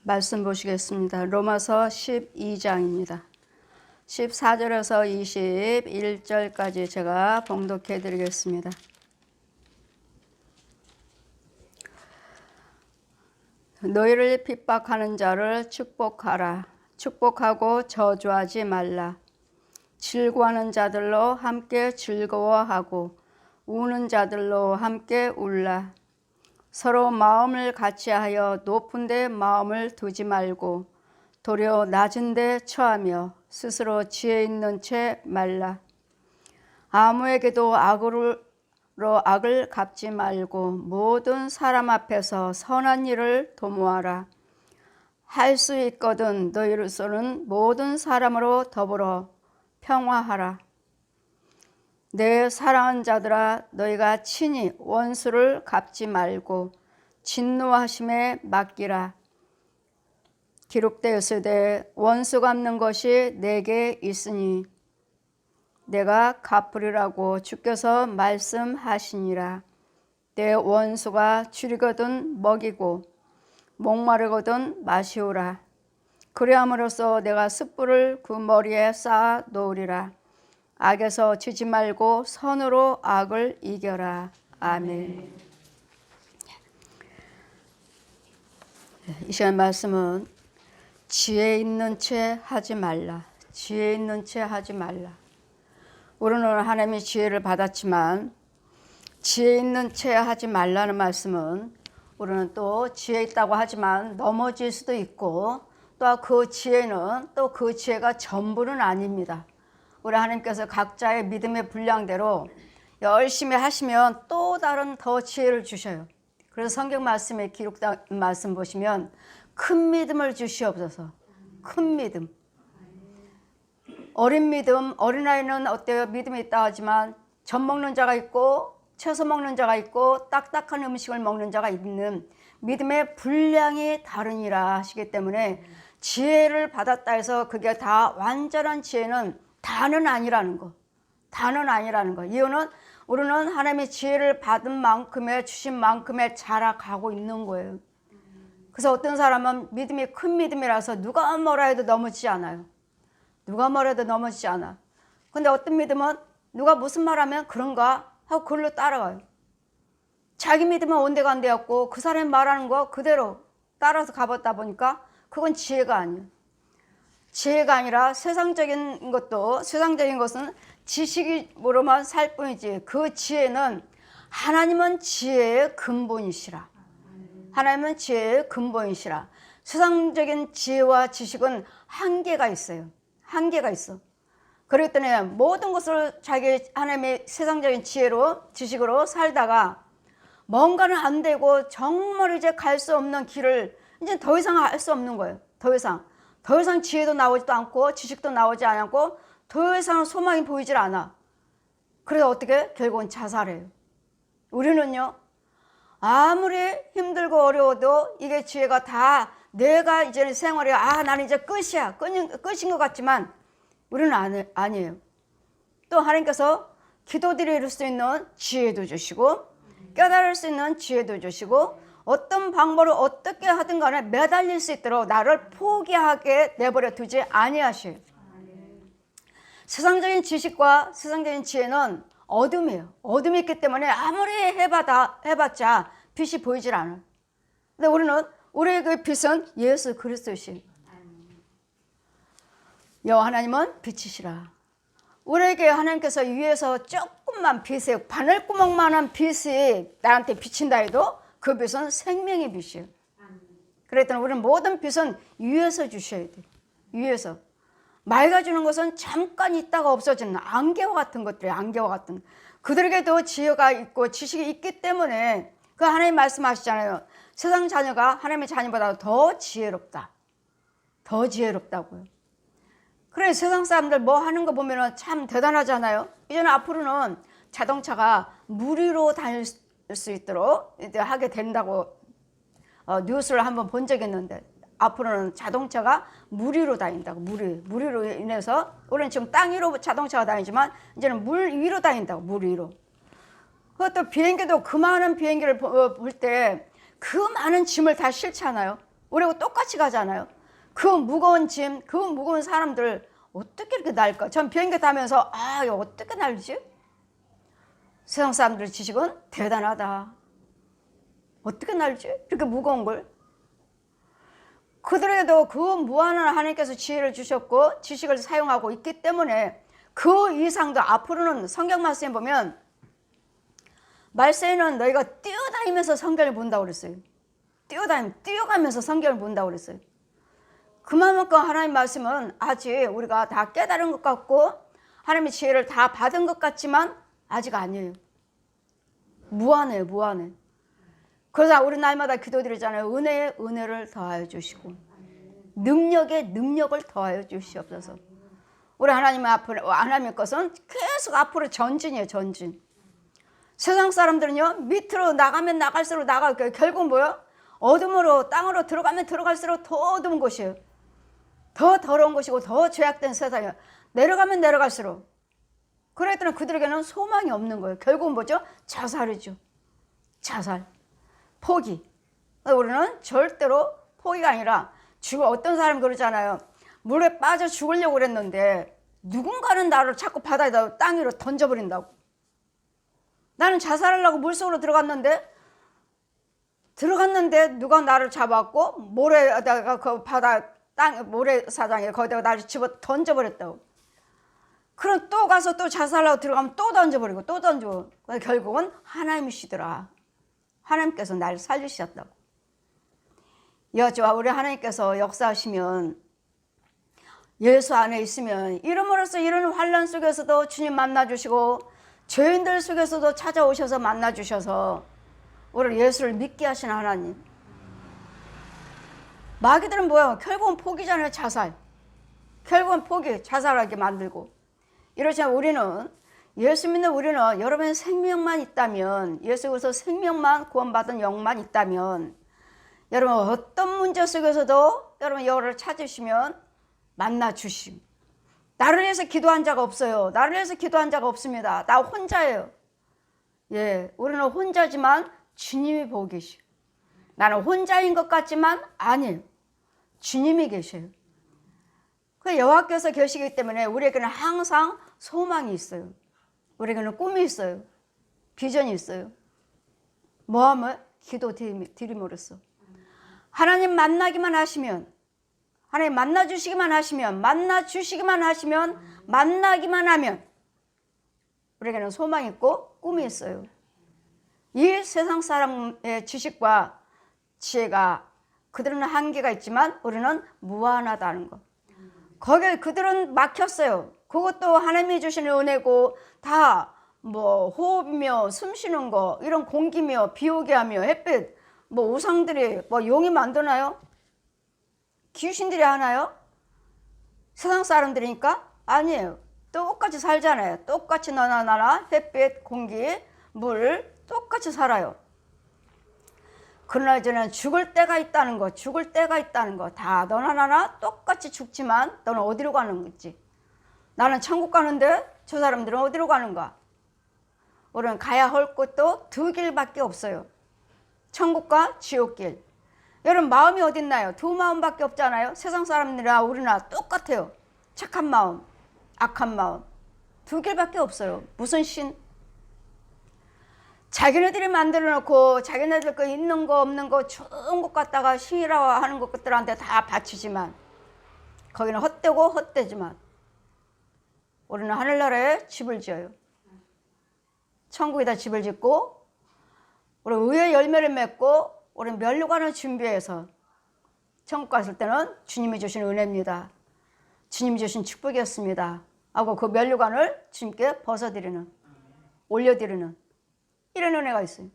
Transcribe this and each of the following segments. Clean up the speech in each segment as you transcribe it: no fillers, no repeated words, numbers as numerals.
말씀 보시겠습니다. 로마서 12장입니다. 14절에서 21절까지 제가 봉독해 드리겠습니다. 너희를 핍박하는 자를 축복하라. 축복하고 저주하지 말라. 즐거워하는 자들로 함께 즐거워하고 우는 자들로 함께 울라. 서로 마음을 같이하여 높은 데 마음을 두지 말고 도리어 낮은 데 처하며 스스로 지혜 있는 채 말라. 아무에게도 악으로 악을 갚지 말고 모든 사람 앞에서 선한 일을 도모하라. 할 수 있거든 너희로서는 모든 사람으로 더불어 평화하라. 내 사랑하는 자들아, 너희가 친히 원수를 갚지 말고 진노하심에 맡기라. 기록되었으되 원수 갚는 것이 내게 있으니 내가 갚으리라고 주께서 말씀하시니라. 내 원수가 줄이거든 먹이고 목마르거든 마시오라. 그리함으로써 내가 숯불을 그 머리에 쌓아 놓으리라. 악에서 지지 말고 선으로 악을 이겨라. 아멘. 이 시간 말씀은 지혜 있는 채 하지 말라. 지혜 있는 채 하지 말라. 우리는 하나님의 지혜를 받았지만 지혜 있는 채 하지 말라는 말씀은 우리는 또 지혜 있다고 하지만 넘어질 수도 있고 또 그 지혜는 또 그 지혜가 전부는 아닙니다. 우리 하나님께서 각자의 믿음의 분량대로 열심히 하시면 또 다른 더 지혜를 주셔요. 그래서 성경 말씀에 기록된 말씀 보시면 큰 믿음을 주시옵소서. 큰 믿음. 어린 믿음, 어린아이는 어때요? 믿음이 있다 하지만 젖 먹는 자가 있고 채소 먹는 자가 있고 딱딱한 음식을 먹는 자가 있는 믿음의 분량이 다르니라 하시기 때문에 지혜를 받았다 해서 그게 다 완전한 지혜는 다는 아니라는 거. 다는 아니라는 거. 이유는 우리는 하나님의 지혜를 받은 만큼의 주신 만큼의 자라가고 있는 거예요. 그래서 어떤 사람은 믿음이 큰 믿음이라서 누가 뭐라 해도 넘어지지 않아요. 누가 뭐라 해도 넘어지지 않아. 근데 어떤 믿음은 누가 무슨 말하면 그런가 하고 그걸로 따라가요. 자기 믿음은 온데간데였고 그 사람이 말하는 거 그대로 따라서 가봤다 보니까 그건 지혜가 아니에요. 지혜가 아니라 세상적인 것은 지식으로만 살 뿐이지 그 지혜는 하나님은 지혜의 근본이시라. 하나님은 지혜의 근본이시라. 세상적인 지혜와 지식은 한계가 있어요. 한계가 있어. 그렇기 때문에 모든 것을 자기 하나님의 세상적인 지혜로 지식으로 살다가 뭔가는 안 되고 정말 이제 갈 수 없는 길을 이제 더 이상 할 수 없는 거예요. 더 이상 지혜도 나오지도 않고 지식도 나오지 않고 더 이상 소망이 보이질 않아. 그래서 어떻게? 결국은 자살해요. 우리는요, 아무리 힘들고 어려워도 이게 지혜가 다 내가 이제 생활이 나는 이제 끝이야. 끝인 것 같지만 우리는 아니에요. 또 하나님께서 기도드릴 수 있는 지혜도 주시고 깨달을 수 있는 지혜도 주시고 어떤 방법을 어떻게 하든 간에 매달릴 수 있도록 나를 포기하게 내버려 두지 아니하셔요. 세상적인 지식과 세상적인 지혜는 어둠이에요. 어둠이 있기 때문에 아무리 해봤자 빛이 보이질 않아요. 근데 우리의 그 빛은 예수 그리스도시에요. 여호와 하나님은 빛이시라. 우리에게 하나님께서 위에서 조금만 빛에 바늘구멍만한 빛이 나한테 비친다 해도 그 빛은 생명의 빛이에요. 그랬더니 우리는 모든 빛은 위에서 주셔야 돼요. 위에서. 맑아지는 것은 잠깐 있다가 없어지는 안개와 같은 것들이에요. 안개와 같은. 그들에게도 지혜가 있고 지식이 있기 때문에 그 하나님 말씀하시잖아요. 세상 자녀가 하나님의 자녀보다 더 지혜롭다. 더 지혜롭다고요. 그래 세상 사람들 뭐 하는 거 보면 참 대단하잖아요. 이제는 앞으로는 자동차가 물 위로 다닐 수 있도록 이제 하게 된다고 뉴스를 한번 본 적이 있는데 앞으로는 자동차가 물 위로 다닌다고. 물 위로 인해서 우리는 지금 땅 위로 자동차가 다니지만 이제는 물 위로 다닌다고. 물 위로. 그것도 비행기도 그 많은 비행기를 볼 때 그 많은 짐을 다 실지 않아요? 우리하고 똑같이 가잖아요. 그 무거운 짐, 그 무거운 사람들 어떻게 이렇게 날까? 전 비행기 타면서 이거 어떻게 날지? 세상 사람들의 지식은 대단하다. 어떻게 날지? 이렇게 무거운 걸. 그들에게도 그 무한한 하나님께서 지혜를 주셨고 지식을 사용하고 있기 때문에 그 이상도 앞으로는 성경 말씀에 보면 말세에는 너희가 뛰어다니면서 성경을 본다고 그랬어요. 뛰어가면서 성경을 본다고 그랬어요. 그만큼 하나님 말씀은 아직 우리가 다 깨달은 것 같고 하나님의 지혜를 다 받은 것 같지만 아직 아니에요. 무한해요, 무한해. 그래서 우리 날마다 기도드리잖아요. 은혜에 은혜를 더하여 주시고 능력에 능력을 더하여 주시옵소서. 우리 하나님의 것은 계속 앞으로 전진이에요, 전진. 세상 사람들은요, 밑으로 나가면 나갈수록 결국 뭐요? 어둠으로, 땅으로 들어가면 들어갈수록 더 어두운 곳이에요. 더 더러운 곳이고 더 죄악된 세상이에요. 내려가면 내려갈수록. 그랬더니 그들에게는 소망이 없는 거예요. 결국은 뭐죠? 자살이죠. 자살. 포기. 우리는 절대로 포기가 아니라 어떤 사람이 그러잖아요. 물에 빠져 죽으려고 그랬는데 누군가는 나를 자꾸 바다에다 땅 위로 던져버린다고. 나는 자살하려고 물속으로 들어갔는데 누가 나를 잡았고 모래에다가 그 바다 땅 모래사장에 거기다가 나를 집어 던져버렸다고. 그럼 또 가서 또 자살하려고 들어가면 또 던져버리고 또 던져. 결국은 하나님이시더라. 하나님께서 나를 살리셨다고. 여호와 우리 하나님께서 역사하시면 예수 안에 있으면 이름으로써 이런 환난 속에서도 주님 만나주시고 죄인들 속에서도 찾아오셔서 만나주셔서 우리를 예수를 믿게 하시는 하나님. 마귀들은 뭐야? 결국은 포기잖아요. 자살. 결국은 포기, 자살하게 만들고. 이러지만 우리는 예수 믿는 우리는 여러분의 생명만 있다면 예수께서 생명만 구원받은 영만 있다면 여러분 어떤 문제 속에서도 여러분 여호와를 찾으시면 만나주심. 나를 위해서 기도한 자가 없어요. 나를 위해서 기도한 자가 없습니다. 나 혼자예요. 예, 우리는 혼자지만 주님이 보고 계시오. 나는 혼자인 것 같지만 아니에요. 주님이 계셔요. 그 여호와께서 계시기 때문에 우리에게는 항상 소망이 있어요. 우리에게는 꿈이 있어요. 비전이 있어요. 뭐하면 기도 드림으로써 하나님 만나기만 하시면, 하나님 만나주시기만 하시면, 만나기만 하면 우리에게는 소망이 있고 꿈이 있어요. 이 세상 사람의 지식과 지혜가 그들은 한계가 있지만 우리는 무한하다는 것. 거기에 그들은 막혔어요. 그것도 하나님이 주시는 은혜고 다 뭐 호흡이며 숨 쉬는 거 이런 공기며 비 오게 하며 햇빛 뭐 우상들이 뭐 용이 만드나요? 귀신들이 하나요? 세상 사람들이니까? 아니에요. 똑같이 살잖아요. 똑같이 너나 나나 햇빛, 공기, 물 똑같이 살아요. 그러나 이제는 죽을 때가 있다는 거, 다 너나 나나 똑같이 죽지만 너는 어디로 가는 거지? 나는 천국 가는데 저 사람들은 어디로 가는가? 우리는 가야 할 곳도 두 길밖에 없어요. 천국과 지옥길. 여러분 마음이 어딨나요? 두 마음밖에 없잖아요. 세상 사람들이나 우리나 똑같아요. 착한 마음, 악한 마음. 두 길밖에 없어요. 무슨 신? 자기네들이 만들어 놓고 자기네들 거 있는 거 없는 거 좋은 것 갖다가 신이라고 하는 것들한테 다 바치지만 거기는 헛되고 헛되지만 우리는 하늘나라에 집을 지어요. 천국에다 집을 짓고 우리 의의 열매를 맺고 우리 면류관을 준비해서 천국 갔을 때는 주님이 주신 은혜입니다. 주님이 주신 축복이었습니다. 하고 그 면류관을 주님께 벗어드리는, 올려드리는 이런 은혜가 있어요.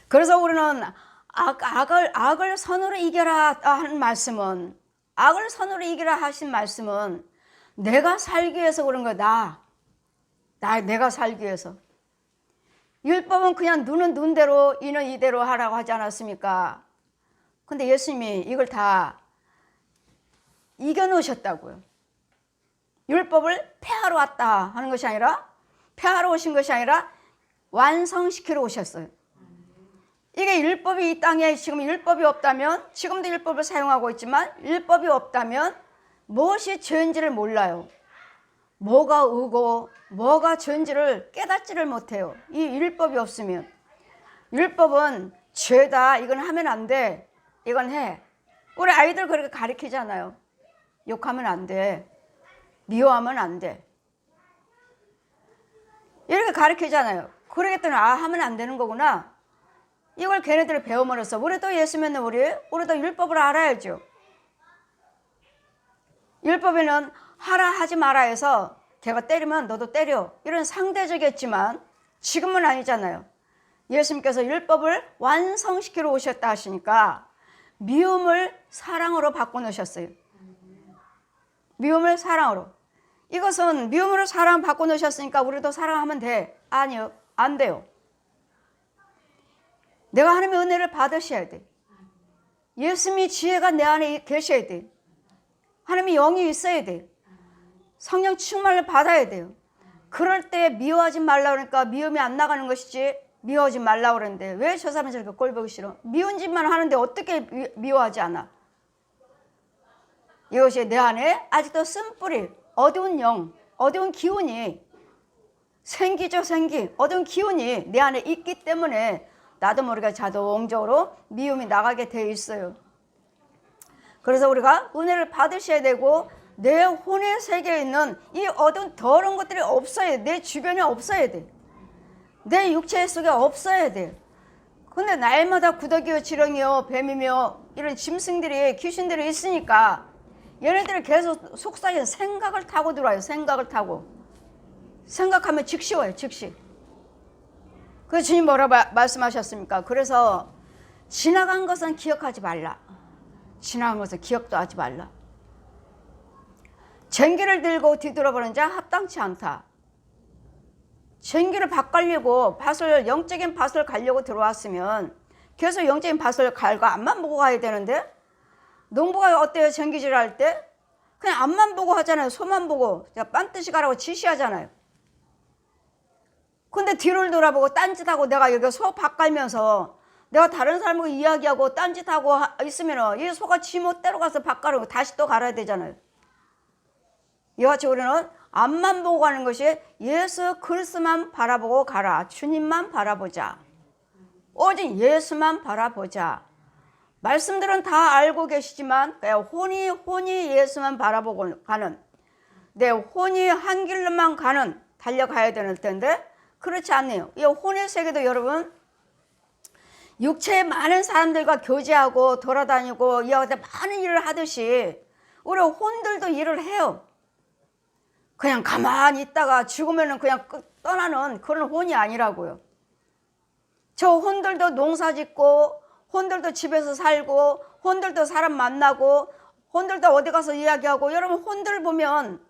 그래서 우리는 악을 선으로 이겨라 하는 말씀은, 악을 선으로 이기라 하신 말씀은 내가 살기 위해서 그런 거야. 내가 살기 위해서. 율법은 그냥 눈은 눈대로 이는 이대로 하라고 하지 않았습니까? 근데 예수님이 이걸 다 이겨놓으셨다고요. 율법을 폐하러 왔다 하는 것이 아니라, 폐하러 오신 것이 아니라 완성시키러 오셨어요. 이게 율법이 이 땅에 지금 율법이 없다면, 지금도 율법을 사용하고 있지만 율법이 없다면 무엇이 죄인지를 몰라요. 뭐가 의고 뭐가 죄인지를 깨닫지를 못해요. 이 율법이 없으면. 율법은 죄다, 이건 하면 안 돼, 이건 해. 우리 아이들 그렇게 가르치잖아요. 욕하면 안 돼, 미워하면 안 돼, 이렇게 가르치잖아요. 그러겠더니 아, 하면 안 되는 거구나. 이걸 걔네들이 배워버렸어. 우리도 예수 믿는 우리도 율법을 알아야죠. 율법에는 하라 하지 마라 해서 걔가 때리면 너도 때려, 이런 상대적이었지만 지금은 아니잖아요. 예수님께서 율법을 완성시키러 오셨다 하시니까 미움을 사랑으로 바꿔놓으셨어요. 미움을 사랑으로. 이것은 미움으로 사랑 바꿔놓으셨으니까 우리도 사랑하면 돼? 아니요, 안 돼요. 내가 하나님의 은혜를 받으셔야 돼. 예수님의 지혜가 내 안에 계셔야 돼. 하나님의 영이 있어야 돼. 성령 충만을 받아야 돼요. 그럴 때 미워하지 말라 그러니까 미움이 안 나가는 것이지, 미워하지 말라 그러는데 왜 저 사람이 저렇게 꼴 보기 싫어? 미운 짓만 하는데 어떻게 미워하지 않아? 이것이 내 안에 아직도 쓴뿌리, 어두운 영, 어두운 기운이 생기죠. 어두운 기운이 내 안에 있기 때문에 나도 모르게 자동적으로 미움이 나가게 돼 있어요. 그래서 우리가 은혜를 받으셔야 되고 내 혼의 세계에 있는 이 어두운 더러운 것들이 없어야 돼. 내 주변에 없어야 돼. 내 육체 속에 없어야 돼. 근데 날마다 구더기요, 지렁이요, 뱀이며 이런 짐승들이, 귀신들이 있으니까 얘네들이 계속 속삭이는 생각을 타고 들어와요. 생각을 타고. 생각하면 즉시 와요. 즉시. 그래서 주님 뭐라고 말씀하셨습니까? 그래서 지나간 것은 기억하지 말라. 지나간 것은 기억도 하지 말라. 쟁기를 들고 뒤돌아보는 자 합당치 않다. 쟁기를 밭가려고 영적인 밭을 가려고 들어왔으면 계속 영적인 밭을 갈고 앞만 보고 가야 되는데, 농부가 어때요? 쟁기질 할 때 그냥 앞만 보고 하잖아요. 소만 보고 빤듯이 가라고 지시하잖아요. 근데 뒤를 돌아보고 딴짓하고 내가 여기 소 밭 갈면서 내가 다른 사람하고 이야기하고 딴짓하고 있으면 이 소가 지 멋대로 가서 밭 가르고 다시 또 갈아야 되잖아요. 이같이 우리는 앞만 보고 가는 것이 예수 그리스도만 바라보고 가라. 주님만 바라보자. 오직 예수만 바라보자. 말씀들은 다 알고 계시지만 그냥 혼이 예수만 바라보고 가는, 내 혼이 한 길로만 가는, 달려가야 되는 텐데 그렇지 않네요. 이 혼의 세계도 여러분 육체의 많은 사람들과 교제하고 돌아다니고 이와 같은 많은 일을 하듯이 우리 혼들도 일을 해요. 그냥 가만히 있다가 죽으면 그냥 떠나는 그런 혼이 아니라고요. 저 혼들도 농사 짓고 혼들도 집에서 살고 혼들도 사람 만나고 혼들도 어디 가서 이야기하고, 여러분 혼들 보면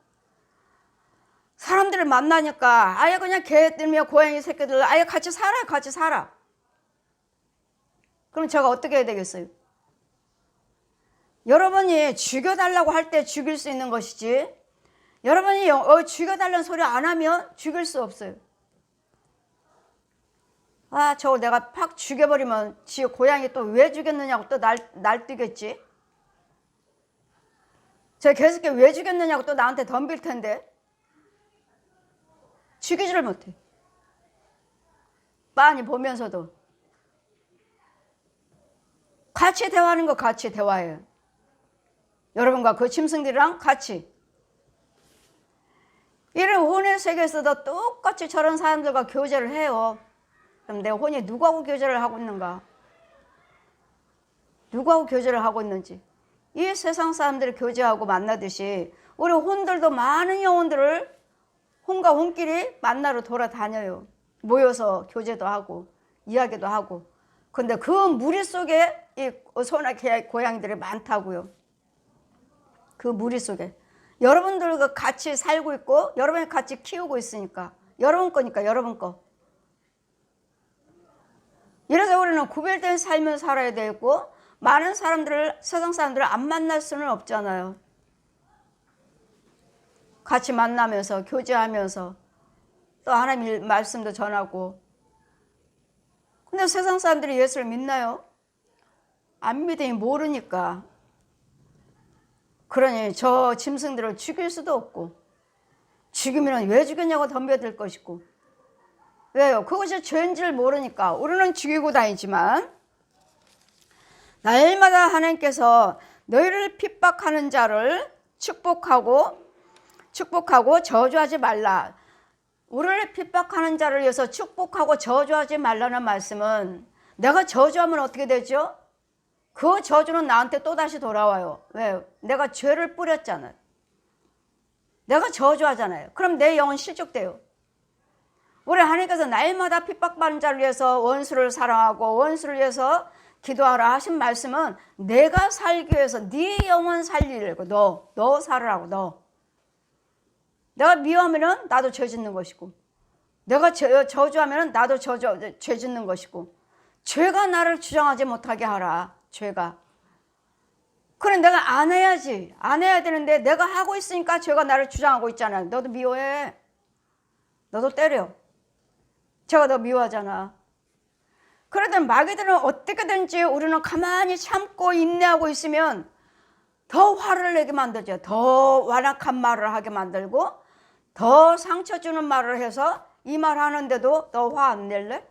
사람들을 만나니까 아예 그냥 개들며 고양이 새끼들 아예 같이 살아. 그럼 제가 어떻게 해야 되겠어요? 여러분이 죽여달라고 할 때 죽일 수 있는 것이지, 여러분이 죽여달라는 소리 안 하면 죽일 수 없어요. 아, 저거 내가 팍 죽여버리면 지 고양이 또 왜 죽였느냐고 또 날뛰겠지. 저 계속 왜 죽였느냐고 또 나한테 덤빌 텐데 죽이지를 못해. 빤히 보면서도 같이 대화하는 거, 같이 대화해요. 여러분과 그 짐승들이랑 같이. 이런 혼의 세계에서도 똑같이 저런 사람들과 교제를 해요. 그럼 내 혼이 누구하고 교제를 하고 있는가? 누구하고 교제를 하고 있는지. 이 세상 사람들이 교제하고 만나듯이 우리 혼들도 많은 영혼들을 혼과 혼끼리 만나러 돌아다녀요. 모여서 교제도 하고 이야기도 하고. 근데 그 무리 속에 이 소나 고양이들이 많다고요. 그 무리 속에 여러분들과 같이 살고 있고 여러분이 같이 키우고 있으니까 여러분 거니까 여러분 거. 이래서 우리는 구별된 삶을 살아야 되고 많은 사람들을, 세상 사람들을 안 만날 수는 없잖아요. 같이 만나면서 교제하면서 또 하나님 말씀도 전하고. 근데 세상 사람들이 예수를 믿나요? 안 믿으니 모르니까. 그러니 저 짐승들을 죽일 수도 없고, 죽이면 왜 죽였냐고 덤벼들 것이고. 왜요? 그것이 죄인지를 모르니까. 우리는 죽이고 다니지만 날마다 하나님께서 너희를 핍박하는 자를 축복하고 저주하지 말라. 우리를 핍박하는 자를 위해서 축복하고 저주하지 말라는 말씀은, 내가 저주하면 어떻게 되죠? 그 저주는 나한테 또다시 돌아와요. 왜요? 내가 죄를 뿌렸잖아요. 내가 저주하잖아요. 그럼 내 영은 실족돼요. 우리 하나님께서 날마다 핍박받는 자를 위해서 원수를 사랑하고 원수를 위해서 기도하라 하신 말씀은, 내가 살기 위해서 네 영혼 살리려고 너 살으라고. 너 내가 미워하면 나도 죄 짓는 것이고, 내가 저주하면 나도 죄 짓는 것이고, 죄가 나를 주장하지 못하게 하라. 죄가. 그래, 내가 안 해야지. 안 해야 되는데 내가 하고 있으니까 죄가 나를 주장하고 있잖아. 너도 미워해. 너도 때려. 제가 너 미워하잖아. 그러던 마귀들은 어떻게든지 우리는 가만히 참고 인내하고 있으면 더 화를 내게 만들죠. 더 완악한 말을 하게 만들고, 더 상처 주는 말을 해서, 이 말 하는데도 너 화 안 낼래?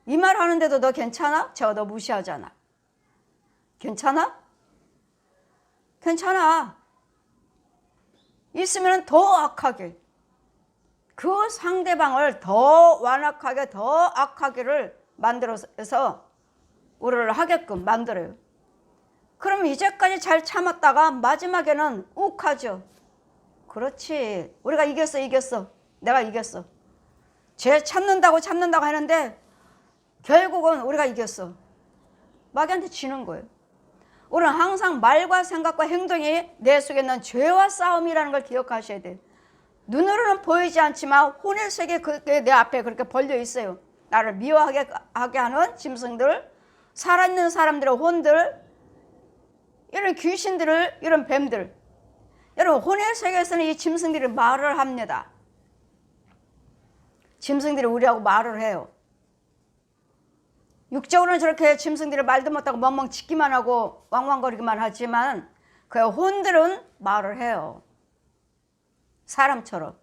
이 말 하는데도 너 괜찮아? 제가 너 무시하잖아. 괜찮아? 괜찮아. 있으면 더 악하게, 그 상대방을 더 완악하게, 더 악하게를 만들어서 우리를 하게끔 만들어요. 그럼 이제까지 잘 참았다가 마지막에는 욱하죠. 그렇지, 우리가 이겼어. 내가 이겼어. 죄 참는다고 하는데 결국은 우리가 이겼어. 마귀한테 지는 거예요. 우리는 항상 말과 생각과 행동이 내 속에 있는 죄와 싸움이라는 걸 기억하셔야 돼요. 눈으로는 보이지 않지만 혼의 세계, 그게 내 앞에 그렇게 벌려 있어요. 나를 미워하게 하는 짐승들, 살아있는 사람들의 혼들, 이런 귀신들을, 이런 뱀들. 여러분, 혼의 세계에서는 이 짐승들이 말을 합니다. 짐승들이 우리하고 말을 해요. 육적으로는 저렇게 짐승들이 말도 못하고 멍멍 짖기만 하고 왕왕거리기만 하지만, 그 혼들은 말을 해요. 사람처럼.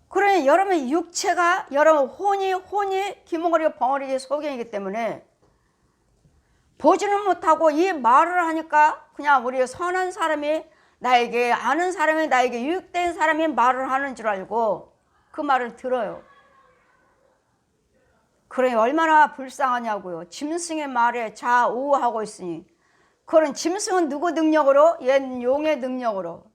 그러니 여러분 육체가, 여러분 혼이 기몽거리고 벙어리기 소경이기 때문에 보지는 못하고 이 말을 하니까 그냥 우리 선한 사람이, 나에게 아는 사람이, 나에게 유익된 사람이 말을 하는 줄 알고 그 말을 들어요. 그러니 얼마나 불쌍하냐고요. 짐승의 말에 좌우하고 있으니. 그런 짐승은 누구 능력으로? 옛 용의 능력으로.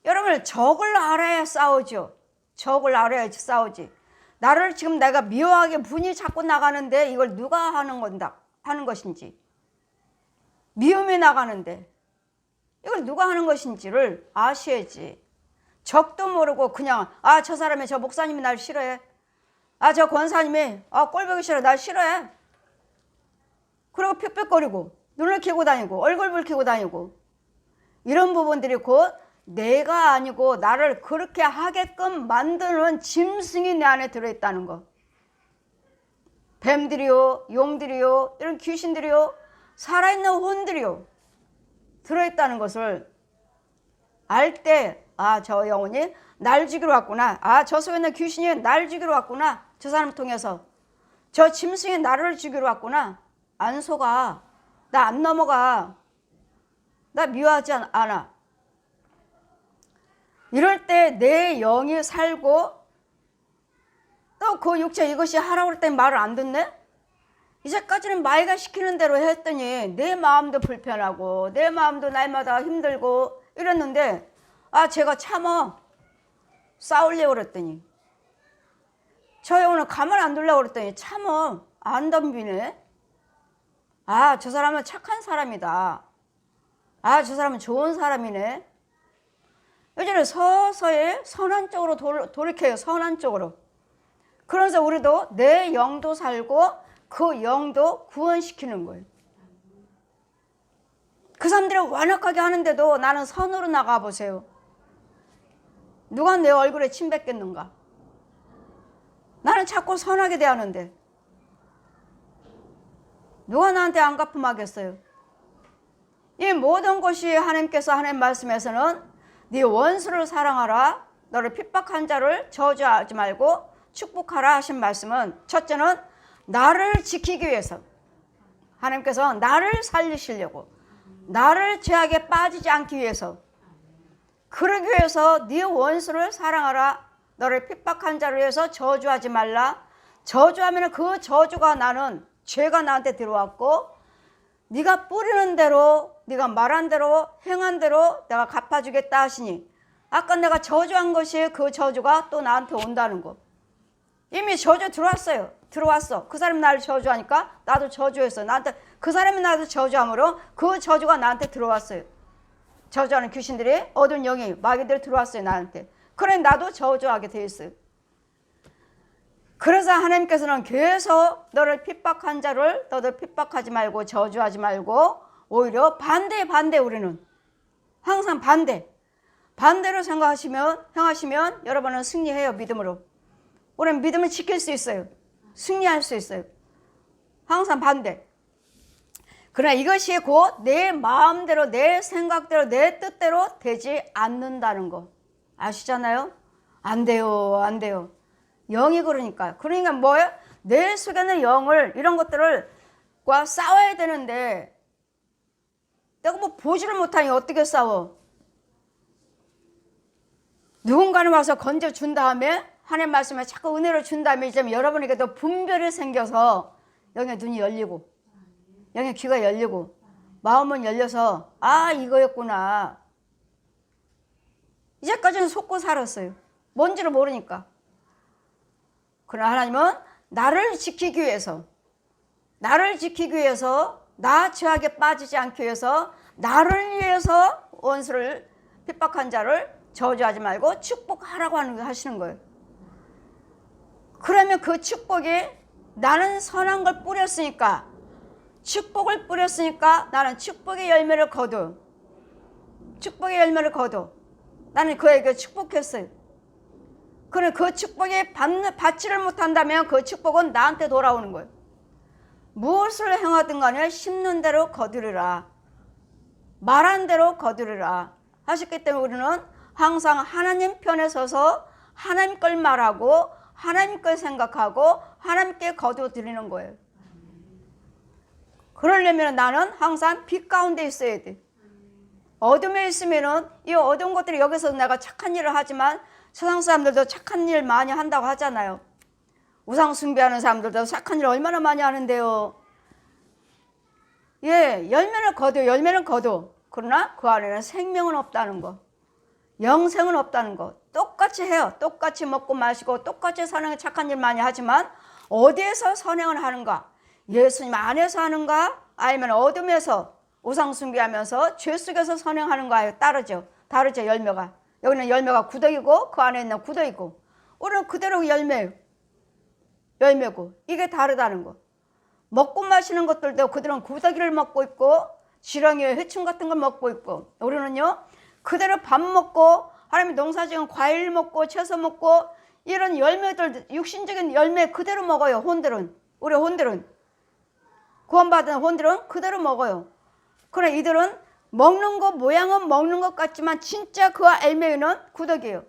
여러분, 적을 알아야 싸우죠. 적을 알아야지 싸우지. 나를 지금 내가 미워하게 분이 자꾸 나가는데 이걸 누가 하는 것인지, 미움이 나가는데 이걸 누가 하는 것인지를 아셔야지. 적도 모르고 그냥, 저 사람이, 저 목사님이 날 싫어해. 저 권사님이 꼴보기 싫어, 날 싫어해. 그리고 픽픽거리고 눈을 켜고 다니고 얼굴 붉히고 다니고, 이런 부분들이 곧 내가 아니고 나를 그렇게 하게끔 만드는 짐승이 내 안에 들어있다는 거. 뱀들이요, 용들이요, 이런 귀신들이요, 살아있는 혼들이요, 들어있다는 것을 알 때, 저 영혼이 날 죽이러 왔구나. 저 속에 있는 귀신이 날 죽이러 왔구나. 저 사람을 통해서 저 짐승이 나를 죽이러 왔구나. 안 속아. 나 안 넘어가. 나 미워하지 않아. 이럴 때 내 영이 살고, 또 그 육체 이것이 하라고 할 때 말을 안 듣네? 이제까지는 마귀가 시키는 대로 했더니 내 마음도 불편하고 내 마음도 날마다 힘들고 이랬는데, 제가 참어. 싸우려고 그랬더니, 저 영혼을 가만 안 두려고 그랬더니 참어. 안 덤비네. 저 사람은 착한 사람이다. 저 사람은 좋은 사람이네. 요즘에 서서히 선한 쪽으로 돌이켜요. 선한 쪽으로. 그러면서 우리도 내 영도 살고 그 영도 구원시키는 거예요. 그 사람들이 완악하게 하는데도 나는 선으로 나가보세요. 누가 내 얼굴에 침 뱉겠는가? 나는 자꾸 선하게 대하는데 누가 나한테 안 갚음하겠어요? 이 모든 것이 하나님께서 하나님 말씀에서는 네 원수를 사랑하라, 너를 핍박한 자를 저주하지 말고 축복하라 하신 말씀은, 첫째는 나를 지키기 위해서, 하나님께서 나를 살리시려고, 나를 죄악에 빠지지 않기 위해서, 그러기 위해서 네 원수를 사랑하라, 너를 핍박한 자를 위해서 저주하지 말라. 저주하면 그 저주가, 나는 죄가 나한테 들어왔고 네가 뿌리는 대로, 네가 말한 대로, 행한 대로 내가 갚아주겠다 하시니, 아까 내가 저주한 것이 그 저주가 또 나한테 온다는 거. 이미 저주 들어왔어요. 들어왔어. 그 사람이 나를 저주하니까 나도 저주했어. 나한테, 그 사람이 나도 저주함으로 그 저주가 나한테 들어왔어요. 저주하는 귀신들이, 어두운 영이, 마귀들이 들어왔어요, 나한테. 그래 나도 저주하게 돼 있어요. 그래서 하나님께서는 계속 너를 핍박한 자를 너도 핍박하지 말고 저주하지 말고, 오히려 반대, 우리는 항상 반대로 생각하시면, 행하시면 여러분은 승리해요. 믿음으로 우리는 믿음을 지킬 수 있어요. 승리할 수 있어요. 항상 반대. 그러나 이것이 곧 내 마음대로, 내 생각대로, 내 뜻대로 되지 않는다는 거 아시잖아요? 안 돼요. 영이 그러니까요. 그러니까 뭐예요? 내 속에는 영을, 이런 것들과 싸워야 되는데 내가 뭐 보지를 못하니 어떻게 싸워? 누군가는 와서 건져준 다음에, 하나님 말씀에 자꾸 은혜를 준 다음에 이제 여러분에게도 분별이 생겨서 영의 눈이 열리고, 영의 귀가 열리고, 마음은 열려서 아, 이거였구나. 이제까지는 속고 살았어요. 뭔지를 모르니까. 그러나 하나님은 나를 지키기 위해서, 나 죄악에 빠지지 않기 위해서, 나를 위해서 원수를, 핍박한 자를 저주하지 말고 축복하라고 하시는 거예요. 그러면 그 축복이, 나는 선한 걸 뿌렸으니까, 축복을 뿌렸으니까 나는 축복의 열매를 거둬. 나는 그에게 축복했어요. 그럼 그 축복이 받지를 못한다면 그 축복은 나한테 돌아오는 거예요. 무엇을 행하든 간에 심는 대로 거두리라, 말한 대로 거두리라 하셨기 때문에 우리는 항상 하나님 편에 서서 하나님 걸 말하고 하나님 걸 생각하고 하나님께 거두드리는 거예요. 그러려면 나는 항상 빛 가운데 있어야 돼. 어둠에 있으면은 이 어두운 것들이, 여기서 내가 착한 일을 하지만 세상 사람들도 착한 일 많이 한다고 하잖아요. 우상 숭배하는 사람들도 착한 일 얼마나 많이 하는데요. 예, 열매는 거둬. 그러나 그 안에는 생명은 없다는 거, 영생은 없다는 거. 똑같이 해요. 똑같이 먹고 마시고 똑같이 사는 착한 일 많이 하지만 어디에서 선행을 하는가? 예수님 안에서 하는가? 아니면 어둠에서 우상 숭배하면서 죄 속에서 선행하는가에 다르죠. 열매가. 여기는 열매가 구더기고 그 안에 있는 구더기고, 우리는 그대로 열매고, 이게 다르다는 거. 먹고 마시는 것들도 그들은 구더기를 먹고 있고 지렁이, 해충 같은 걸 먹고 있고, 우리는요 그대로 밥 먹고, 하나님이 농사지은 과일 먹고 채소 먹고, 이런 열매들, 육신적인 열매 그대로 먹어요. 우리 혼들은, 구원받은 혼들은 그대로 먹어요. 그러나 이들은 먹는 거, 모양은 먹는 것 같지만 진짜 그 열매는 구더기예요.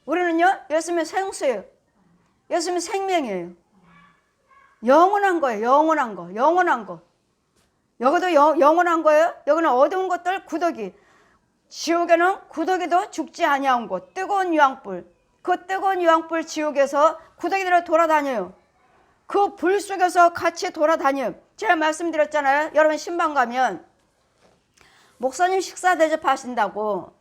우리는요 예수님의 생수예요. 예수님의 생명이에요. 영원한 거. 여기도 영원한 거예요. 여기는 어두운 것들, 구더기. 지옥에는 구더기도 죽지 아니한 곳, 뜨거운 유황불. 그 뜨거운 유황불 지옥에서 구더기들이 돌아다녀요. 그 불 속에서 같이 돌아다녀요. 제가 말씀드렸잖아요. 여러분 신방 가면 목사님 식사 대접하신다고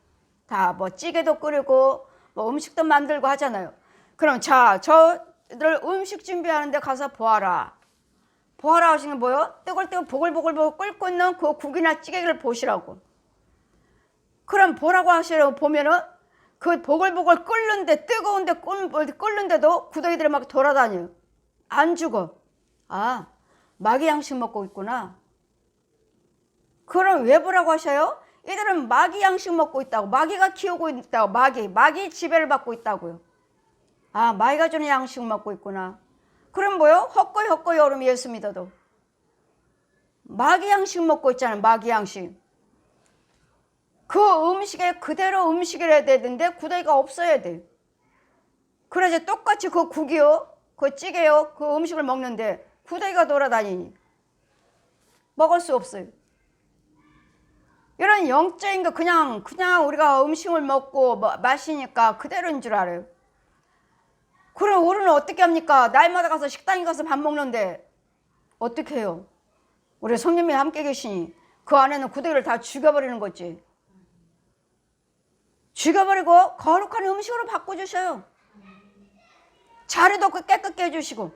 다 뭐 찌개도 끓이고 뭐 음식도 만들고 하잖아요. 그럼 자, 저들 음식 준비하는데 가서 보아라 하시는 게 뭐예요? 뜨글뜨글 보글보글 끓고 있는 그 국이나 찌개를 보시라고. 그럼 보라고 하시라고 보면은 그 보글보글 끓는데, 뜨거운데 끓는데도 구더기들이 막 돌아다녀요. 안 죽어. 아, 마귀 양식 먹고 있구나. 그럼 왜 보라고 하셔요? 이들은 마귀 양식 먹고 있다고, 마귀가 키우고 있다고, 마귀 지배를 받고 있다고요. 아, 마귀가 주는 양식을 먹고 있구나. 그럼 뭐요? 헛거이 여름 예수 믿어도 마귀 양식 먹고 있잖아요. 마귀 양식. 그 음식에 그대로 음식을 해야 되는데 구더기가 없어야 돼. 그래서 똑같이 그 국이요, 그 찌개요, 그 음식을 먹는데 구더기가 돌아다니니 먹을 수 없어요. 이런 영적인 거 그냥 우리가 음식을 먹고 마시니까 그대로인 줄 알아요. 그럼 우리는 어떻게 합니까? 날마다 가서 식당에 가서 밥 먹는데 어떻게 해요? 우리 성령님이 함께 계시니 그 안에는 구더기를 다 죽여버리는 거지. 죽여버리고 거룩한 음식으로 바꿔주셔요. 자리도 깨끗게 해주시고.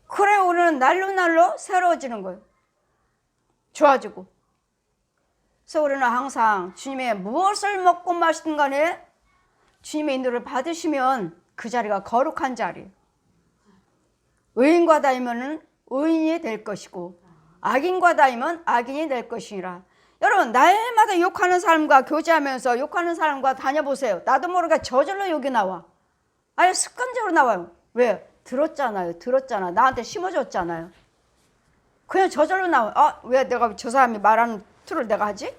그래 우리는 날로 새로워지는 거예요. 좋아지고. 그래서 우리는 항상 주님의 무엇을 먹고 마시든 간에 주님의 인도를 받으시면 그 자리가 거룩한 자리. 의인과 닮으면 의인이 될 것이고 악인과 닮으면 악인이 될 것이니라. 여러분 날마다 욕하는 사람과 교제하면서 욕하는 사람과 다녀보세요. 나도 모르게 저절로 욕이 나와. 아예 습관적으로 나와요. 왜? 들었잖아. 나한테 심어줬잖아요. 그냥 저절로 나와요. 아, 왜 내가 저 사람이 말하는 틀을 내가 하지?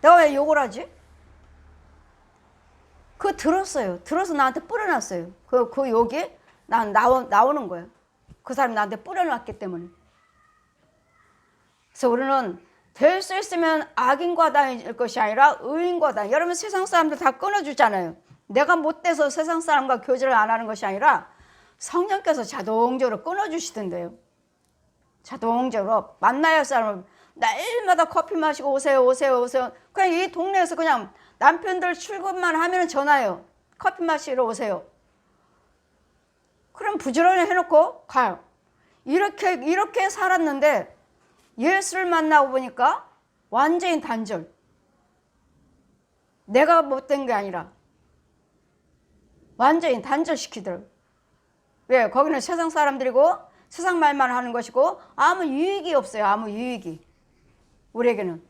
내가 왜 욕을 하지? 그거 들었어요. 들어서 나한테 뿌려놨어요. 그 욕이 난 나오는 거예요. 그 사람이 나한테 뿌려놨기 때문에. 그래서 우리는 될 수 있으면 악인과 다닐 것이 아니라 의인과 다닐. 여러분 세상 사람들 다 끊어주잖아요. 내가 못돼서 세상 사람과 교제를 안 하는 것이 아니라 성령께서 자동적으로 끊어주시던데요. 자동적으로 만나야 할 사람을 날마다 커피 마시고 오세요. 그냥 이 동네에서 그냥 남편들 출근만 하면 전화해요. 커피 마시러 오세요. 그럼 부지런히 해놓고 가요. 이렇게 살았는데 예수를 만나고 보니까 완전히 단절. 내가 못된 게 아니라 완전히 단절시키더라고요. 왜? 거기는 세상 사람들이고 세상 말만 하는 것이고 아무 유익이 없어요. 아무 유익이. 우리에게는.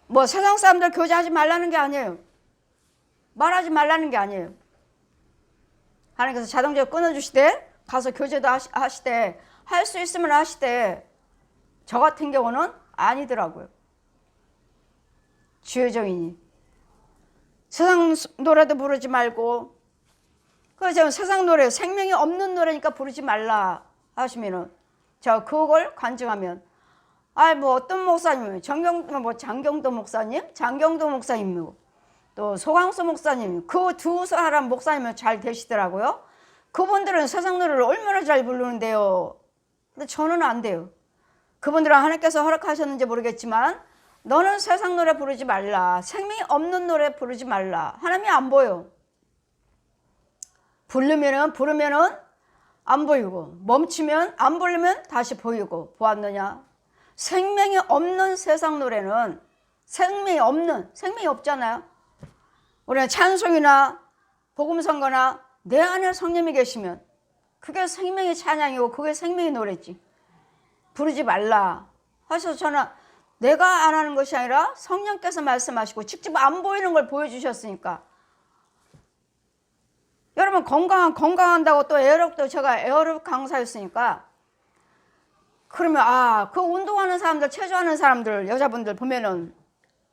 뭐 세상 사람들 교제하지 말라는 게 아니에요. 말하지 말라는 게 아니에요. 하나님께서 자동적으로 끊어주시되 가서 교제도 하시되 할 수 있으면 하시되 저 같은 경우는 아니더라고요. 주의 종이니 세상 노래도 부르지 말고 그래서 세상 노래 생명이 없는 노래니까 부르지 말라 하시면은 저 그걸 간증하면 뭐 어떤 목사님 장경도 목사님이고 또 소강수 목사님 그 두 사람 목사님은 잘 되시더라고요. 그분들은 세상 노래를 얼마나 잘 부르는데요. 근데 저는 안 돼요. 그분들은 하나님께서 허락하셨는지 모르겠지만 너는 세상 노래 부르지 말라. 생명이 없는 노래 부르지 말라. 하나님이 안 보여. 부르면은 안 보이고 멈추면 안 부르면 다시 보이고 보았느냐. 생명이 없는 세상 노래는 생명이 없잖아요. 우리는 찬송이나 복음성가나 내 안에 성령이 계시면 그게 생명의 찬양이고 그게 생명의 노래지. 부르지 말라 하셔서 저는 내가 안 하는 것이 아니라 성령께서 말씀하시고 직접 안 보이는 걸 보여주셨으니까. 여러분 건강한다고 또 에어롭도 제가 에어롭 강사였으니까 그러면 그 운동하는 사람들 체조하는 사람들 여자분들 보면은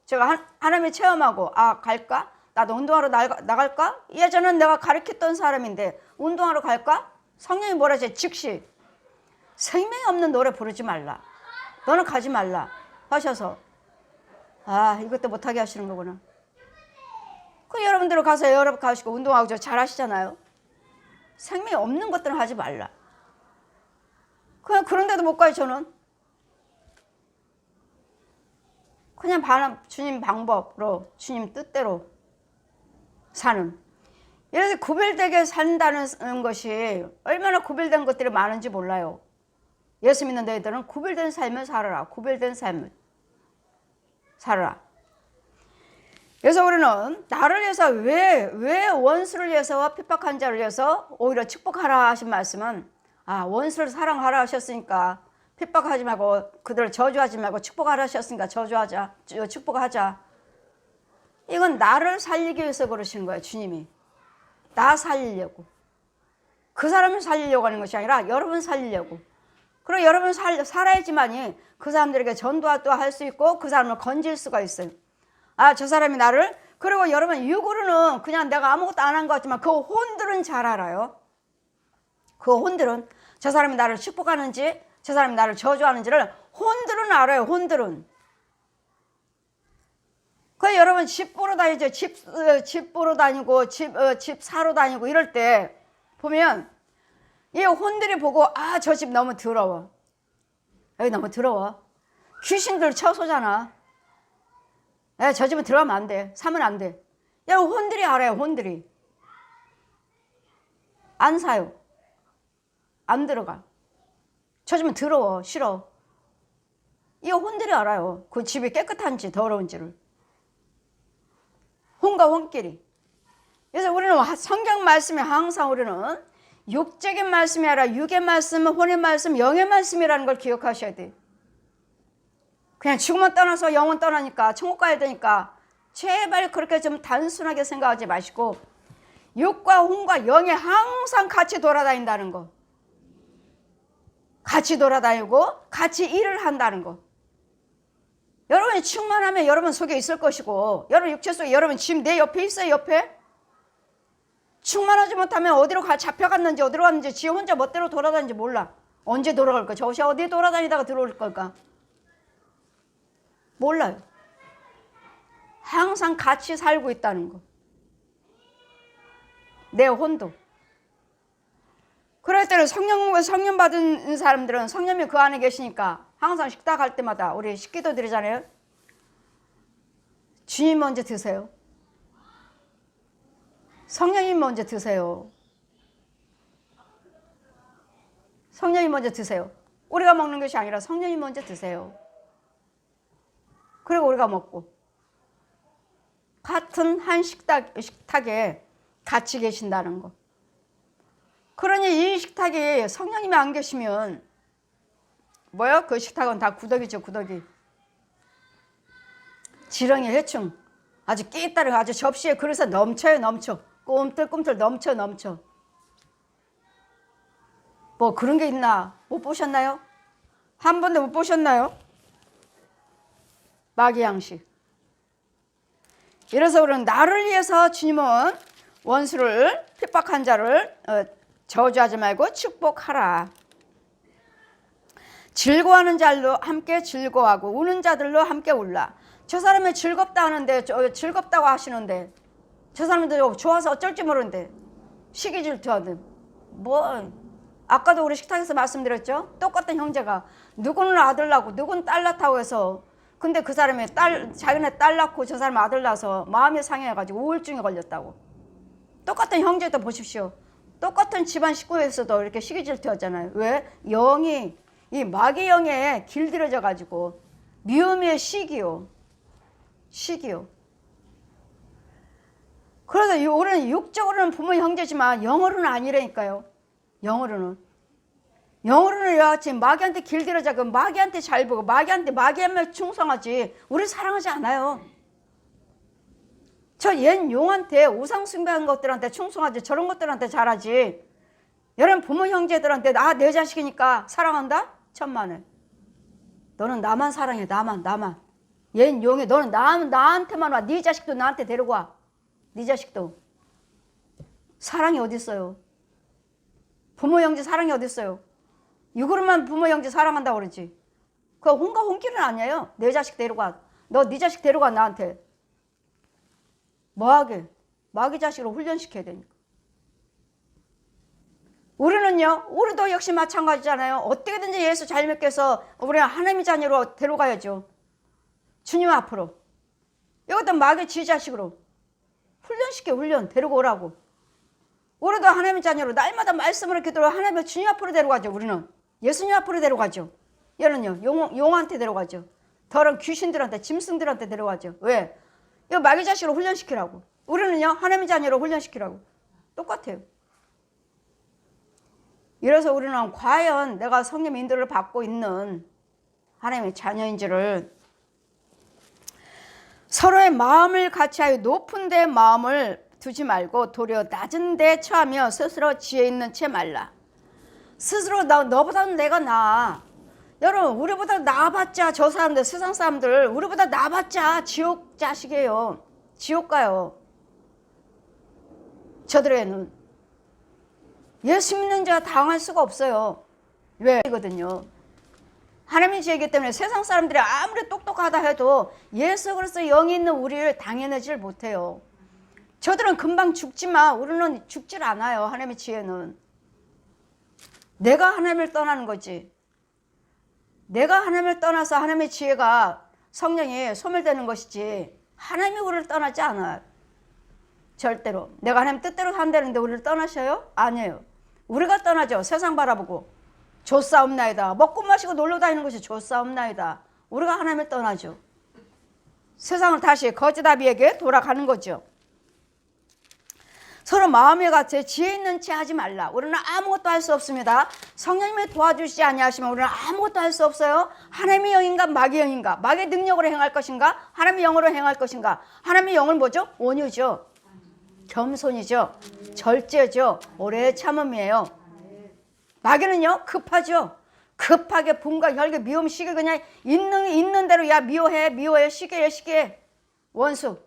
제가 하나님이 체험하고 갈까? 나도 운동하러 나갈까? 예전엔 내가 가르쳤던 사람인데 운동하러 갈까? 성령이 뭐라 하지? 즉시 생명이 없는 노래 부르지 말라. 너는 가지 말라 하셔서 이것도 못하게 하시는 거구나. 그 여러분들 가서 에어로빅 가시고 운동하고 잘 하시잖아요. 생명이 없는 것들은 하지 말라. 그냥 그런 데도 못 가요. 저는 그냥 주님 방법으로 주님 뜻대로 사는. 이래서 구별되게 산다는 것이 얼마나 구별된 것들이 많은지 몰라요. 예수 믿는 너희들은 구별된 삶을 살아라. 구별된 삶을 살아라. 그래서 우리는 나를 위해서 왜 원수를 위해서 핍박한 자를 위해서 오히려 축복하라 하신 말씀은 원수를 사랑하라 하셨으니까 핍박하지 말고 그들을 저주하지 말고 축복하라 하셨으니까 축복하자. 이건 나를 살리기 위해서 그러시는 거예요. 주님이. 나 살리려고. 그 사람을 살리려고 하는 것이 아니라 여러분 살리려고. 그리고 여러분 살아야지만이 그 사람들에게 전도도 할 수 있고 그 사람을 건질 수가 있어요. 아, 저 사람이 나를. 그리고 여러분 육으로는 그냥 내가 아무것도 안 한 것 같지만 그 혼들은 잘 알아요. 그 혼들은 저 사람이 나를 축복하는지 저 사람이 나를 저주하는지를 혼들은 알아요. 혼들은. 그 여러분 집 보러 다니죠. 집 보러 다니고 집 사러 다니고 이럴 때 보면 이 혼들이 보고 아, 저 집 너무 더러워. 여기 너무 더러워. 귀신들 처소잖아. 야, 저 집은 들어가면 안 돼. 사면 안 돼. 야, 혼들이 알아요. 혼들이. 안 사요. 안 들어가. 저 집은 더러워. 싫어. 이 혼들이 알아요. 그 집이 깨끗한지 더러운지를. 혼과 혼끼리. 그래서 우리는 성경 말씀에 항상 우리는 육적인 말씀이 아니라 육의 말씀, 혼의 말씀, 영의 말씀이라는 걸 기억하셔야 돼요. 그냥 죽으면 떠나서 영은 떠나니까 천국 가야 되니까 제발 그렇게 좀 단순하게 생각하지 마시고 육과 혼과 영이 항상 같이 돌아다닌다는 거. 같이 돌아다니고 같이 일을 한다는 거. 여러분이 충만하면 여러분 속에 있을 것이고 여러분 육체 속에 여러분 지금 내 옆에 있어요. 옆에. 충만하지 못하면 어디로 잡혀갔는지 어디로 갔는지 지 혼자 멋대로 돌아다니는지 몰라. 언제 돌아갈까? 저것이 어디 돌아다니다가 들어올 걸까? 몰라요. 항상 같이 살고 있다는 거. 내 혼도. 그럴 때는 성령 받은 사람들은 성령이 그 안에 계시니까 항상 식탁 갈 때마다 우리 식기도 드리잖아요. 주님 먼저 드세요. 성령님 먼저 드세요. 성령님 먼저 드세요. 우리가 먹는 것이 아니라 성령님 먼저 드세요. 그리고 우리가 먹고 같은 한 식탁에 같이 계신다는 거. 그러니 이 식탁에 성령님이 안 계시면 뭐야? 그 식탁은 다 구더기죠. 구더기. 지렁이 해충. 아주 끼따르 아주 접시에 그릇에 넘쳐요. 넘쳐. 꿈틀꿈틀 넘쳐. 뭐 그런 게 있나? 못 보셨나요? 한 번도 못 보셨나요? 마귀양식. 이래서 우리는 나를 위해서 주님은 원수를 핍박한 자를 저주하지 말고 축복하라. 즐거워하는 자들로 함께 즐거워하고 우는 자들로 함께 울라. 저 사람이 즐겁다 하는데 즐겁다고 하시는데 저 사람도 좋아서 어쩔지 모르는데 시기 질투하든 뭐 아까도 우리 식탁에서 말씀드렸죠. 똑같은 형제가 누구는 아들 낳고 누구는 딸 낳다고 해서 근데 그 사람이 자기네 딸 낳고 저 사람 아들 낳아서 마음이 상해가지고 우울증에 걸렸다고. 똑같은 형제도 보십시오. 똑같은 집안 식구에서도 이렇게 시기 질투하잖아요. 왜? 영이 이 마귀 영에 길들여져 가지고 미움의 시기요. 그래서 우리는 육적으로는 부모 형제지만 영어로는 아니라니까요. 영어로는 여하튼 마귀한테 길들여져 그 마귀한테 잘 보고 마귀한테 충성하지 우리 사랑하지 않아요. 저 옛 용한테 우상 숭배한 것들한테 충성하지 저런 것들한테 잘하지. 여러분 부모 형제들한테 내 자식이니까 사랑한다? 천만에. 너는 나만 사랑해. 나만. 옛 용이 너는 나한테만 와. 네 자식도 나한테 데리고 와. 네 자식도. 사랑이 어디 있어요? 부모 형제 사랑이 어디 있어요? 육으로만 부모 형제 사랑한다고 그러지. 그거 혼과 혼끼리는 아니에요. 내 자식 데리고 와. 너 네 자식 데리고 와 나한테. 뭐하게? 마귀 자식으로 훈련시켜야 되니까. 우리도 역시 마찬가지잖아요. 어떻게든지 예수 잘 믿겠어. 우리가 하나님의 자녀로 데려가야죠. 주님 앞으로. 이것도 마귀 지 자식으로 훈련 데리고 오라고. 우리도 하나님의 자녀로 날마다 말씀으로 기도로 하나님의 주님 앞으로 데려가죠. 우리는 예수님 앞으로 데려가죠. 얘는요 용한테 데려가죠. 더러운 귀신들한테 짐승들한테 데려가죠. 왜? 이거 마귀 자식으로 훈련시키라고. 우리는요 하나님의 자녀로 훈련시키라고. 똑같아요. 이래서 우리는 과연 내가 성령 인도를 받고 있는 하나님의 자녀인지를 서로의 마음을 같이하여 높은 데 마음을 두지 말고 도리어 낮은 데 처하며 스스로 지혜 있는 채 말라. 스스로 너보다는 내가 나아. 여러분, 우리보다 나아봤자 저 사람들, 세상 사람들 우리보다 나아봤자 지옥 자식이에요. 지옥 가요. 저들에는 예수 믿는 자가 당할 수가 없어요. 왜? 거든요. 하나님의 지혜이기 때문에 세상 사람들이 아무리 똑똑하다 해도 예수 그리스도 영이 있는 우리를 당해내질 못해요. 저들은 금방 죽지만 우리는 죽질 않아요. 하나님의 지혜는. 내가 하나님을 떠나는 거지. 내가 하나님을 떠나서 하나님의 지혜가 성령이 소멸되는 것이지 하나님이 우리를 떠나지 않아요. 절대로. 내가 하나님 뜻대로 산다는데 우리를 떠나셔요? 아니에요. 우리가 떠나죠. 세상 바라보고 조싸움나이다. 먹고 마시고 놀러 다니는 것이 조싸움나이다. 우리가 하나님을 떠나죠. 세상을 다시 거짓아비에게 돌아가는 거죠. 서로 마음에 같이 지혜 있는 채 하지 말라. 우리는 아무것도 할 수 없습니다. 성령님이 도와주시지 아니하시면 우리는 아무것도 할 수 없어요. 하나님의 영인가 마귀의 영인가? 마귀의 능력으로 행할 것인가? 하나님의 영으로 행할 것인가? 하나님의 영은 뭐죠? 온유죠. 겸손이죠. 절제죠. 오래 참음이에요. 마귀는요 급하죠. 급하게 분과 혈기 미움 시기 그냥 있는 대로 야 미워해 시기해 원수.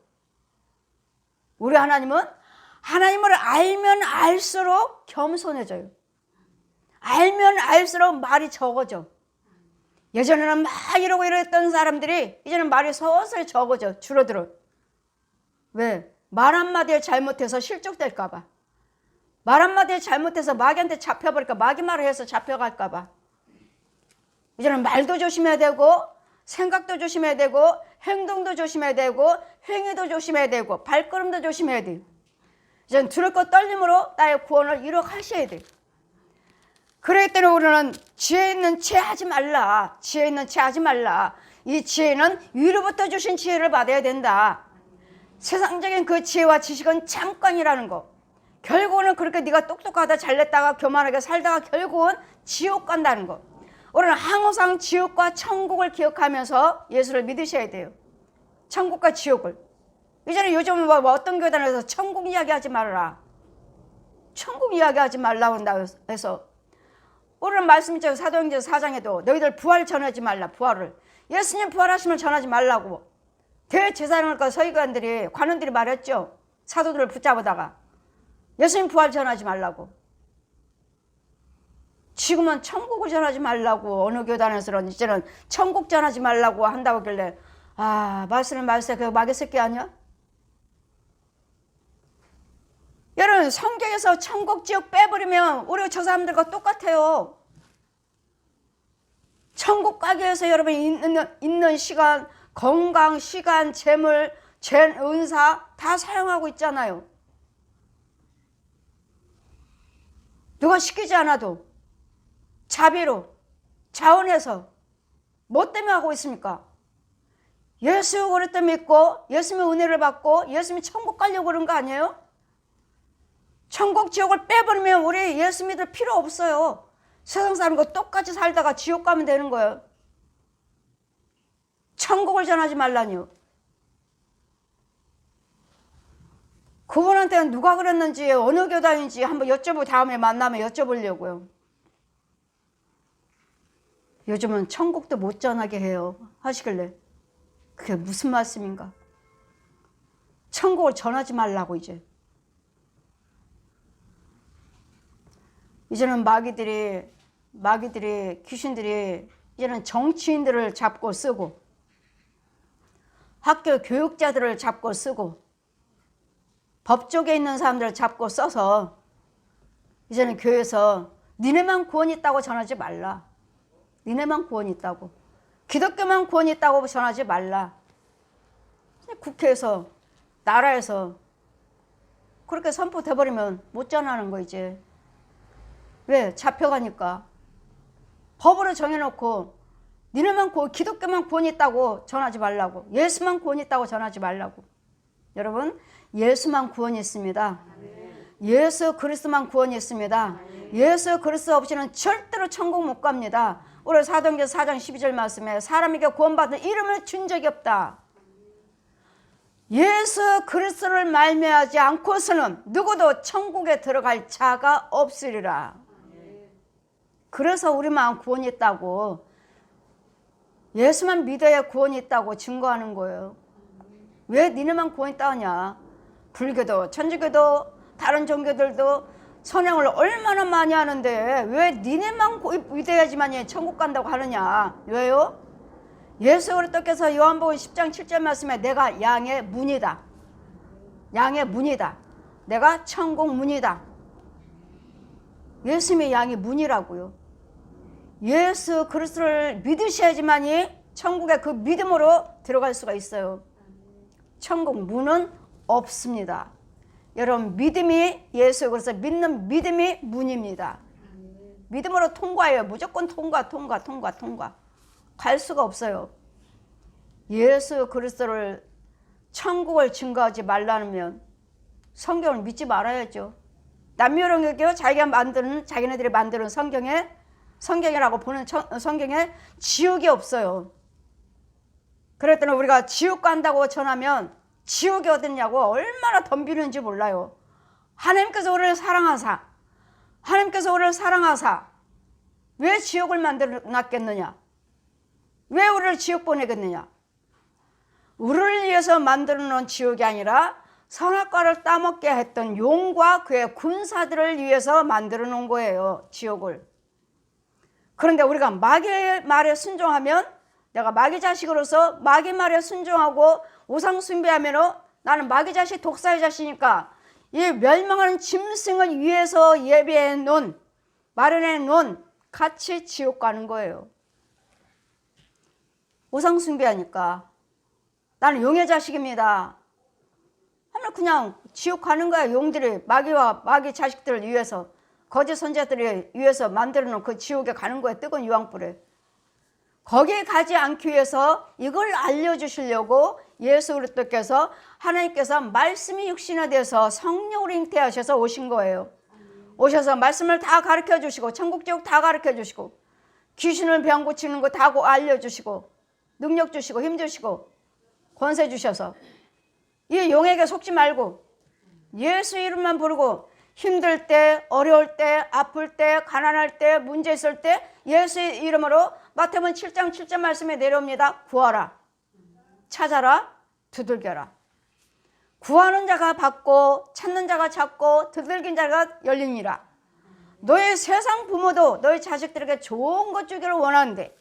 우리 하나님은 하나님을 알면 알수록 겸손해져요. 알면 알수록 말이 적어져. 예전에는 막 이러고 이랬던 사람들이 이제는 말이 서서히 적어져. 줄어들어. 왜? 말 한마디에 잘못해서 실족될까 봐. 말 한마디에 잘못해서 마귀한테 잡혀버릴까. 마귀 말을 해서 잡혀갈까 봐. 이제는 말도 조심해야 되고 생각도 조심해야 되고 행동도 조심해야 되고 행위도 조심해야 되고 발걸음도 조심해야 돼요. 이제는 두렵고 떨림으로 나의 구원을 이룩하셔야 돼요. 그렇기 때문에 우리는 지혜 있는 채 하지 말라. 지혜 있는 채 하지 말라. 이 지혜는 위로부터 주신 지혜를 받아야 된다. 세상적인 그 지혜와 지식은 잠깐이라는 거. 결국은 그렇게 네가 똑똑하다 잘냈다가 교만하게 살다가 결국은 지옥 간다는 거. 우리는 항상 지옥과 천국을 기억하면서 예수를 믿으셔야 돼요. 천국과 지옥을. 이제는 요즘 뭐 어떤 교단에서 천국 이야기하지 말아라. 천국 이야기하지 말라고 한다고 해서 우리는 말씀이죠. 사도행전 4장에도 너희들 부활 전하지 말라. 부활을. 예수님 부활하심을 전하지 말라고. 대제사장과 서기관들이 관원들이 말했죠. 사도들을 붙잡아다가 예수님 부활 전하지 말라고. 지금은 천국을 전하지 말라고 어느 교단에서는 이제는 천국 전하지 말라고 한다고 하길래 말씀을 말세 그 마귀 새끼 아니야? 여러분 성경에서 천국 지옥 빼버리면 우리 저 사람들과 똑같아요. 천국 가기 위해서 여러분이 있는 시간 건강, 시간, 재물, 은사 다 사용하고 있잖아요. 누가 시키지 않아도 자비로 자원해서 뭐 때문에 하고 있습니까? 예수 그리스도 믿고 예수님의 은혜를 받고 예수님이 천국 가려고 그런 거 아니에요? 천국 지옥을 빼버리면 우리 예수 믿을 필요 없어요. 세상 사람과 똑같이 살다가 지옥 가면 되는 거예요. 천국을 전하지 말라니요. 그분한테는 누가 그랬는지 어느 교단인지 한번 여쭤보고 다음에 만나면 여쭤보려고요. 요즘은 천국도 못 전하게 해요 하시길래 그게 무슨 말씀인가? 천국을 전하지 말라고 이제는 마귀들이 귀신들이 이제는 정치인들을 잡고 쓰고 학교 교육자들을 잡고 쓰고 법조계에 있는 사람들을 잡고 써서 이제는 교회에서 니네만 구원 있다고 전하지 말라. 니네만 구원 있다고. 기독교만 구원 있다고 전하지 말라. 국회에서 나라에서 그렇게 선포돼버리면 못 전하는 거 이제. 왜? 잡혀가니까. 법으로 정해놓고 니네만 기독교만 구원 있다고 전하지 말라고. 예수만 구원 있다고 전하지 말라고. 여러분 예수만 구원이 있습니다. 예수 그리스도만 구원이 있습니다. 예수 그리스도 없이는 절대로 천국 못 갑니다. 우리 사도행전 4장 12절 말씀에 사람에게 구원받은 이름을 준 적이 없다. 예수 그리스도를 말미암지 않고서는 누구도 천국에 들어갈 자가 없으리라. 그래서 우리만 구원이 있다고, 예수만 믿어야 구원이 있다고 증거하는 거예요. 왜 니네만 구원이 있다 하냐? 불교도 천주교도 다른 종교들도 선행을 얼마나 많이 하는데 왜 니네만 믿어야지만 천국 간다고 하느냐? 왜요? 예수 그리스도께서 요한복음 10장 7절 말씀에 내가 양의 문이다. 양의 문이다. 내가 천국 문이다. 예수님의 양의 문이라고요. 예수 그리스도를 믿으셔야지만이 천국에 그 믿음으로 들어갈 수가 있어요. 천국 문은 없습니다. 여러분, 믿음이, 예수 그리스도 믿는 믿음이 문입니다. 믿음으로 통과해요. 무조건 통과. 갈 수가 없어요. 예수 그리스도를, 천국을 증거하지 말라면 성경을 믿지 말아야죠. 남유령에게 자기네들이 만드는 성경이라고 보는 성경에 지옥이 없어요. 그랬더니 우리가 지옥 간다고 전하면 지옥이 어딨냐고 얼마나 덤비는지 몰라요. 하나님께서 우리를 사랑하사 왜 지옥을 만들어 놨겠느냐? 왜 우리를 지옥 보내겠느냐? 우리를 위해서 만들어 놓은 지옥이 아니라 선악과를 따먹게 했던 용과 그의 군사들을 위해서 만들어 놓은 거예요, 지옥을. 그런데 우리가 마귀의 말에 순종하면, 내가 마귀 자식으로서 마귀 말에 순종하고 우상 숭배하면 나는 마귀 자식, 독사의 자식이니까 이 멸망하는 짐승을 위해서 예비해 놓은, 마련해 놓은 같이 지옥 가는 거예요. 우상 숭배하니까 나는 용의 자식입니다 하면 그냥 지옥 가는 거야. 용들이 마귀와 마귀 자식들을 위해서, 거짓 선지자들을 위해서 만들어 놓은 그 지옥에 가는 거야. 뜨거운 유황불에. 거기에 가지 않기 위해서 이걸 알려주시려고 예수 그리스도께서, 하나님께서 말씀이 육신화돼서 성령으로 잉태하셔서 오신 거예요. 오셔서 말씀을 다 가르쳐 주시고, 천국 지옥 다 가르쳐 주시고, 귀신을 병 고치는 거 다 알려주시고, 능력 주시고, 힘 주시고, 권세 주셔서 이 용에게 속지 말고 예수 이름만 부르고, 힘들 때, 어려울 때, 아플 때, 가난할 때, 문제 있을 때 예수의 이름으로, 마태복음 7장 7절 말씀에 내려옵니다. 구하라, 찾아라, 두들겨라. 구하는 자가 받고, 찾는 자가 찾고, 두들긴 자가 열리니라. 너의 세상 부모도 너희 자식들에게 좋은 것 주기를 원하는데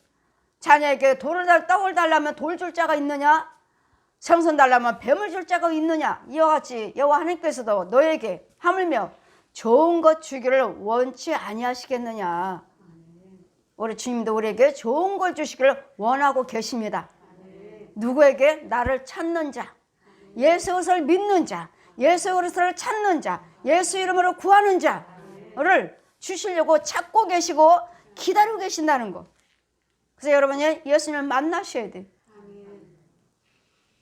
자녀에게 떡을 달라면 돌 줄 자가 있느냐? 생선 달라면 뱀을 줄 자가 있느냐? 이와 같이 여호와 하나님께서도 너에게 하물며 좋은 것 주기를 원치 아니하시겠느냐? 우리 주님도 우리에게 좋은 걸 주시기를 원하고 계십니다. 누구에게? 나를 찾는 자, 예수 그리스도를 믿는 자, 예수 그리스도를 찾는 자, 예수 이름으로 구하는 자를 주시려고 찾고 계시고 기다리고 계신다는 거. 그래서 여러분이 예수님을 만나셔야 돼요.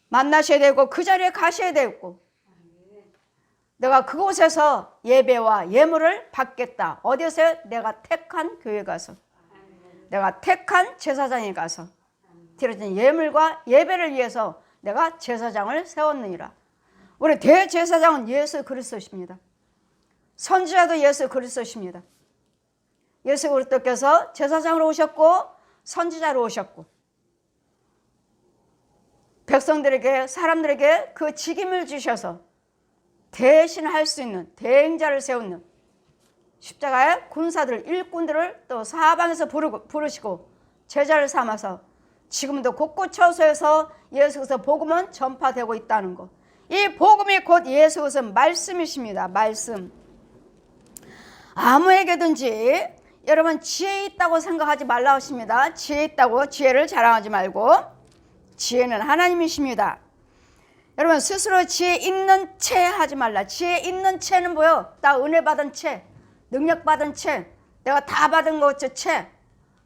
만나셔야 되고 그 자리에 가셔야 되고, 내가 그곳에서 예배와 예물을 받겠다. 어디서? 내가 택한 교회 가서, 내가 택한 제사장에 가서 드려진 예물과 예배를 위해서 내가 제사장을 세웠느니라. 우리 대제사장은 예수 그리스도십니다. 선지자도 예수 그리스도십니다. 예수 그리스도께서 제사장으로 오셨고 선지자로 오셨고, 백성들에게, 사람들에게 그 직임을 주셔서 대신할 수 있는 대행자를 세우는, 십자가의 군사들, 일꾼들을 또 사방에서 부르시고 제자를 삼아서 지금도 곳곳 처소에서 예수 그리스도 복음은 전파되고 있다는 것. 이 복음이 곧 예수 그리스도 말씀이십니다. 말씀. 아무에게든지, 여러분 지혜 있다고 생각하지 말라 하십니다. 지혜 있다고 지혜를 자랑하지 말고, 지혜는 하나님이십니다. 여러분 스스로 지혜 있는 채 하지 말라. 지혜 있는 채는 뭐예요? 나 은혜 받은 채, 능력 받은 채, 내가 다 받은 것 채.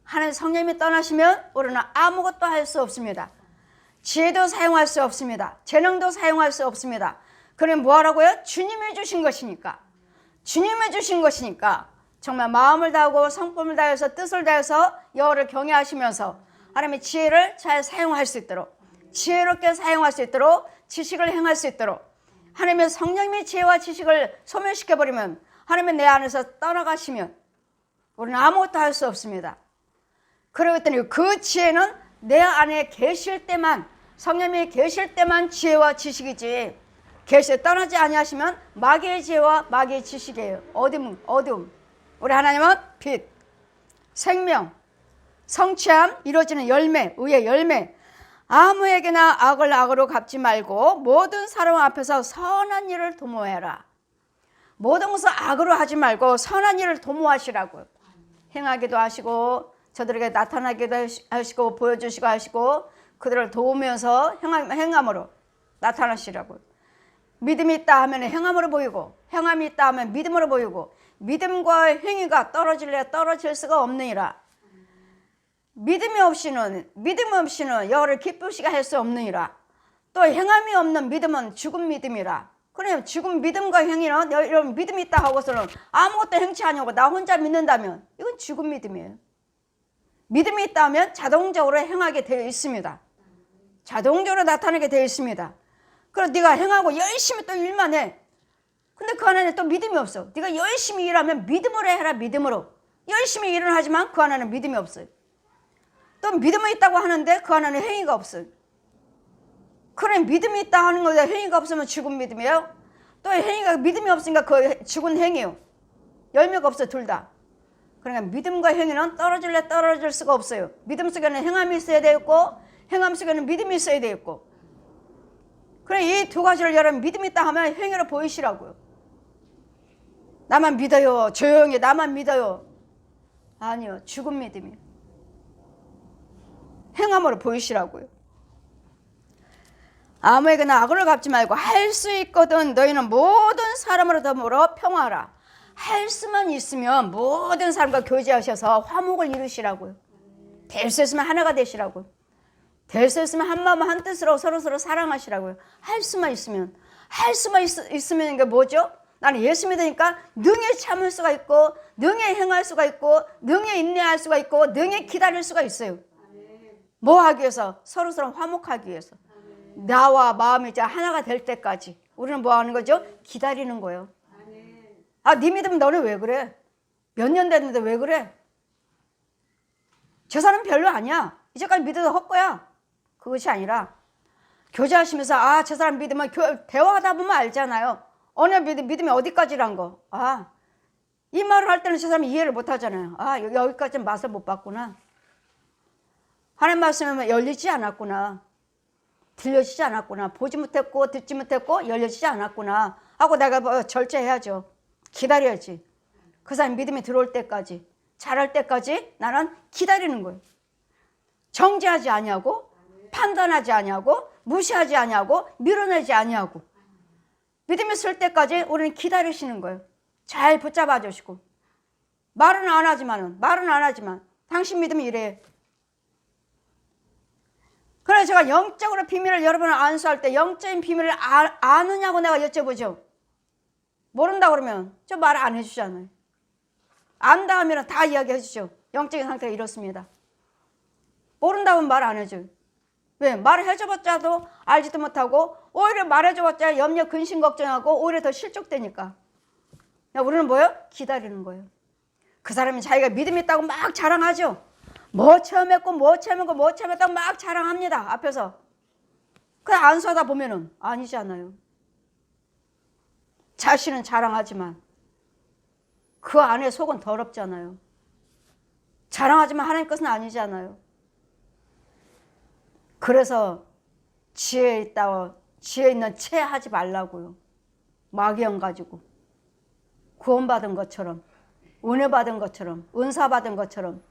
하나님 성령님이 떠나시면 우리는 아무것도 할 수 없습니다. 지혜도 사용할 수 없습니다. 재능도 사용할 수 없습니다. 그럼 뭐 하라고요? 주님이 주신 것이니까. 주님이 주신 것이니까 정말 마음을 다하고 성품을 다해서 뜻을 다해서 여호와를 경외하시면서 하나님의 지혜를 잘 사용할 수 있도록, 지혜롭게 사용할 수 있도록 지식을 행할 수 있도록 하나님의 성령님의 지혜와 지식을 소멸시켜버리면 하나님의 내 안에서 떠나가시면 우리는 아무것도 할 수 없습니다. 그러기 때문에 그 지혜는 내 안에 계실 때만, 성령님이 계실 때만 지혜와 지식이지, 계시에 떠나지 아니하시면 마귀의 지혜와 마귀의 지식이에요. 어둠. 우리 하나님은 빛, 생명, 성취함, 이루어지는 열매, 의의 열매. 아무에게나 악을 악으로 갚지 말고 모든 사람 앞에서 선한 일을 도모해라. 모든 것을 악으로 하지 말고 선한 일을 도모하시라고요. 행하기도 하시고 저들에게 나타나기도 하시고 보여주시고 하시고 그들을 도우면서 행함으로 나타나시라고요. 믿음이 있다 하면 행함으로 보이고 행함이 있다 하면 믿음으로 보이고 믿음과 행위가 떨어질 수가 없느니라. 믿음 없이는 여호와를 기쁘시게 할 수 없느니라. 또 행함이 없는 믿음은 죽은 믿음이라. 그래요. 죽은 믿음과 행위는 여러분 믿음이 있다 하고서는 아무것도 행치 아니하고 나 혼자 믿는다면 이건 죽은 믿음이에요. 믿음이 있다 하면 자동적으로 행하게 되어 있습니다. 자동적으로 나타나게 되어 있습니다. 그래서 네가 행하고 열심히 또 일만 해. 근데 그 안에는 또 믿음이 없어. 네가 열심히 일하면 믿음으로 해라. 믿음으로. 열심히 일을 하지만 그 안에는 믿음이 없어요. 또 믿음이 있다고 하는데 그 안에는 행위가 없어요. 그래 믿음이 있다 하는 거에 행위가 없으면 죽은 믿음이에요. 또 행위가 믿음이 없으니까 그 죽은 행위요. 열매가 없어요. 둘 다. 그러니까 믿음과 행위는 떨어질 수가 없어요. 믿음 속에는 행함이 있어야 되고 행함 속에는 믿음이 있어야 되고. 그래 이 두 가지를 여러분 믿음이 있다 하면 행위로 보이시라고요. 나만 믿어요. 조용히 나만 믿어요. 아니요. 죽은 믿음이에요. 행함으로 보이시라고요. 아무에게나 악을 갚지 말고 할 수 있거든 너희는 모든 사람으로 더불어 평화하라. 할 수만 있으면 모든 사람과 교제하셔서 화목을 이루시라고요. 될 수 있으면 하나가 되시라고요. 될 수 있으면 한 마음 한 뜻으로 서로 사랑하시라고요. 할 수만 있으면 이게 뭐죠? 나는 예수 믿으니까 능히 참을 수가 있고 능히 행할 수가 있고 능히 인내할 수가 있고 능히 기다릴 수가 있어요. 뭐 하기 위해서? 서로 화목하기 위해서. 나와 마음이 이제 하나가 될 때까지 우리는 뭐 하는 거죠? 기다리는 거예요. 아, 네 믿으면 너는 왜 그래? 몇 년 됐는데 왜 그래? 저 사람 별로 아니야. 이제까지 믿어도 헛거야. 그것이 아니라 교제하시면서 아, 저 사람 믿으면 대화하다 보면 알잖아요. 어느 믿음이 어디까지란 거. 아, 이 말을 할 때는 저 사람이 이해를 못 하잖아요. 아, 여기까지는 맛을 못 봤구나. 하나님 말씀에 열리지 않았구나. 들려지지 않았구나. 보지 못했고 듣지 못했고 열려지지 않았구나 하고 내가 절제해야죠. 기다려야지. 그 사람 믿음이 들어올 때까지 자랄 때까지 나는 기다리는 거예요. 정죄하지 아니하고 판단하지 아니하고 무시하지 아니하고 밀어내지 아니하고 믿음이 쓸 때까지 우리는 기다리시는 거예요. 잘 붙잡아 주시고 말은 안 하지만 당신 믿음이 이래. 그래서 제가 영적으로 비밀을 여러분을 안수할 때 영적인 비밀을 아느냐고 내가 여쭤보죠. 모른다 그러면 저 말 안 해주잖아요. 안다 하면 다 이야기해 주죠. 영적인 상태가 이렇습니다. 모른다면 말 안 해줘요. 왜? 말을 해줘봤자도 알지도 못하고 오히려 말해줘봤자 염려 근심 걱정하고 오히려 더 실족되니까. 우리는 뭐예요? 기다리는 거예요. 그 사람이 자기가 믿음이 있다고 막 자랑하죠. 뭐 체험했고 막 자랑합니다. 앞에서. 그냥 안수하다 보면은 아니잖아요. 자신은 자랑하지만 그 안에 속은 더럽잖아요. 자랑하지만 하나님 것은 아니잖아요. 그래서 지혜 있는 채 하지 말라고요. 마귀영 가지고 구원받은 것처럼 은혜 받은 것처럼 은사 받은 것처럼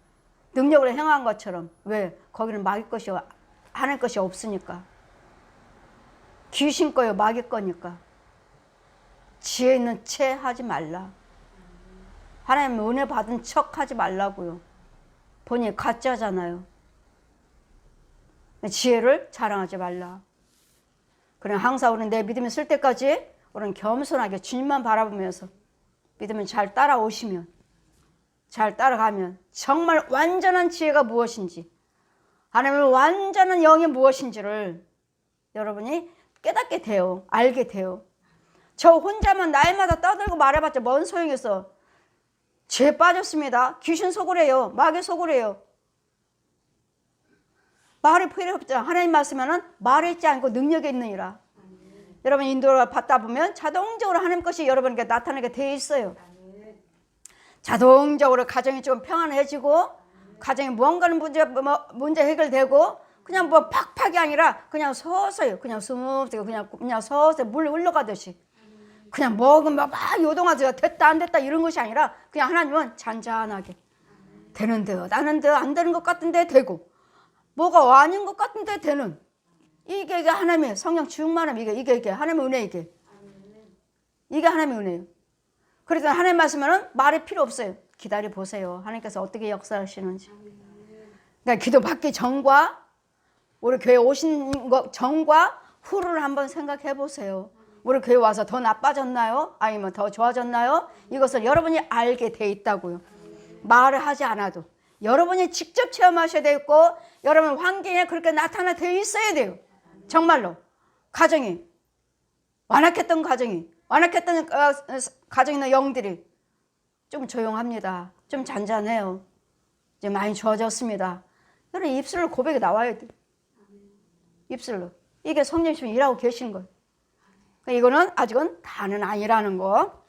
능력으로 행한 것처럼. 왜? 거기는 마귀 것이 하나님 것이 없으니까. 귀신 거요 마귀 거니까. 지혜 있는 채 하지 말라. 하나님 은혜 받은 척 하지 말라고요. 본인이 가짜잖아요. 지혜를 자랑하지 말라. 그냥 항상 우리는 내 믿음이 쓸 때까지 우리는 겸손하게 주님만 바라보면서 믿으면 잘 따라오시면 잘 따라가면 정말 완전한 지혜가 무엇인지 하나님의 완전한 영이 무엇인지를 여러분이 깨닫게 돼요. 알게 돼요. 저 혼자만 날마다 떠들고 말해봤자 뭔 소용있어. 죄 빠졌습니다. 귀신 속으래요. 마귀 속으래요. 말이 필요 없죠. 하나님 말씀에는 말에 있지 않고 능력이 있느니라. 여러분 인도를 받다 보면 자동적으로 하나님 것이 여러분에게 나타나게 되어 있어요. 자동적으로 가정이 좀 평안해지고 가정에 무언가는 문제 해결되고 그냥 뭐 팍팍이 아니라 그냥 서서히 그냥 스무스하게 그냥 서서히 물 흘러가듯이 그냥 먹으면 막 요동하죠. 됐다 안 됐다 이런 것이 아니라 그냥 하나님은 잔잔하게 되는 듯 아는 듯 안 되는 것 같은데 되고 뭐가 아닌 것 같은데 되는 이게 하나님의 성령 충만함 이게 하나님의 은혜 이게 하나님의 은혜예요. 그래서 하나님 말씀은 말이 필요 없어요. 기다려 보세요. 하나님께서 어떻게 역사하시는지. 그러니까 기도 받기 전과 우리 교회 오신 것 전과 후를 한번 생각해 보세요. 우리 교회 와서 더 나빠졌나요? 아니면 더 좋아졌나요? 이것을 여러분이 알게 돼 있다고요. 말을 하지 않아도 여러분이 직접 체험하셔야 되고 여러분 환경에 그렇게 나타나 되어 있어야 돼요. 정말로 가정이 완악했던 가정에 있는 영들이 좀 조용합니다. 좀 잔잔해요. 이제 많이 좋아졌습니다. 여러분 입술로 고백이 나와야 돼요. 입술로. 이게 성령님이 일하고 계시는 거예요. 이거는 아직은 다는 아니라는 거.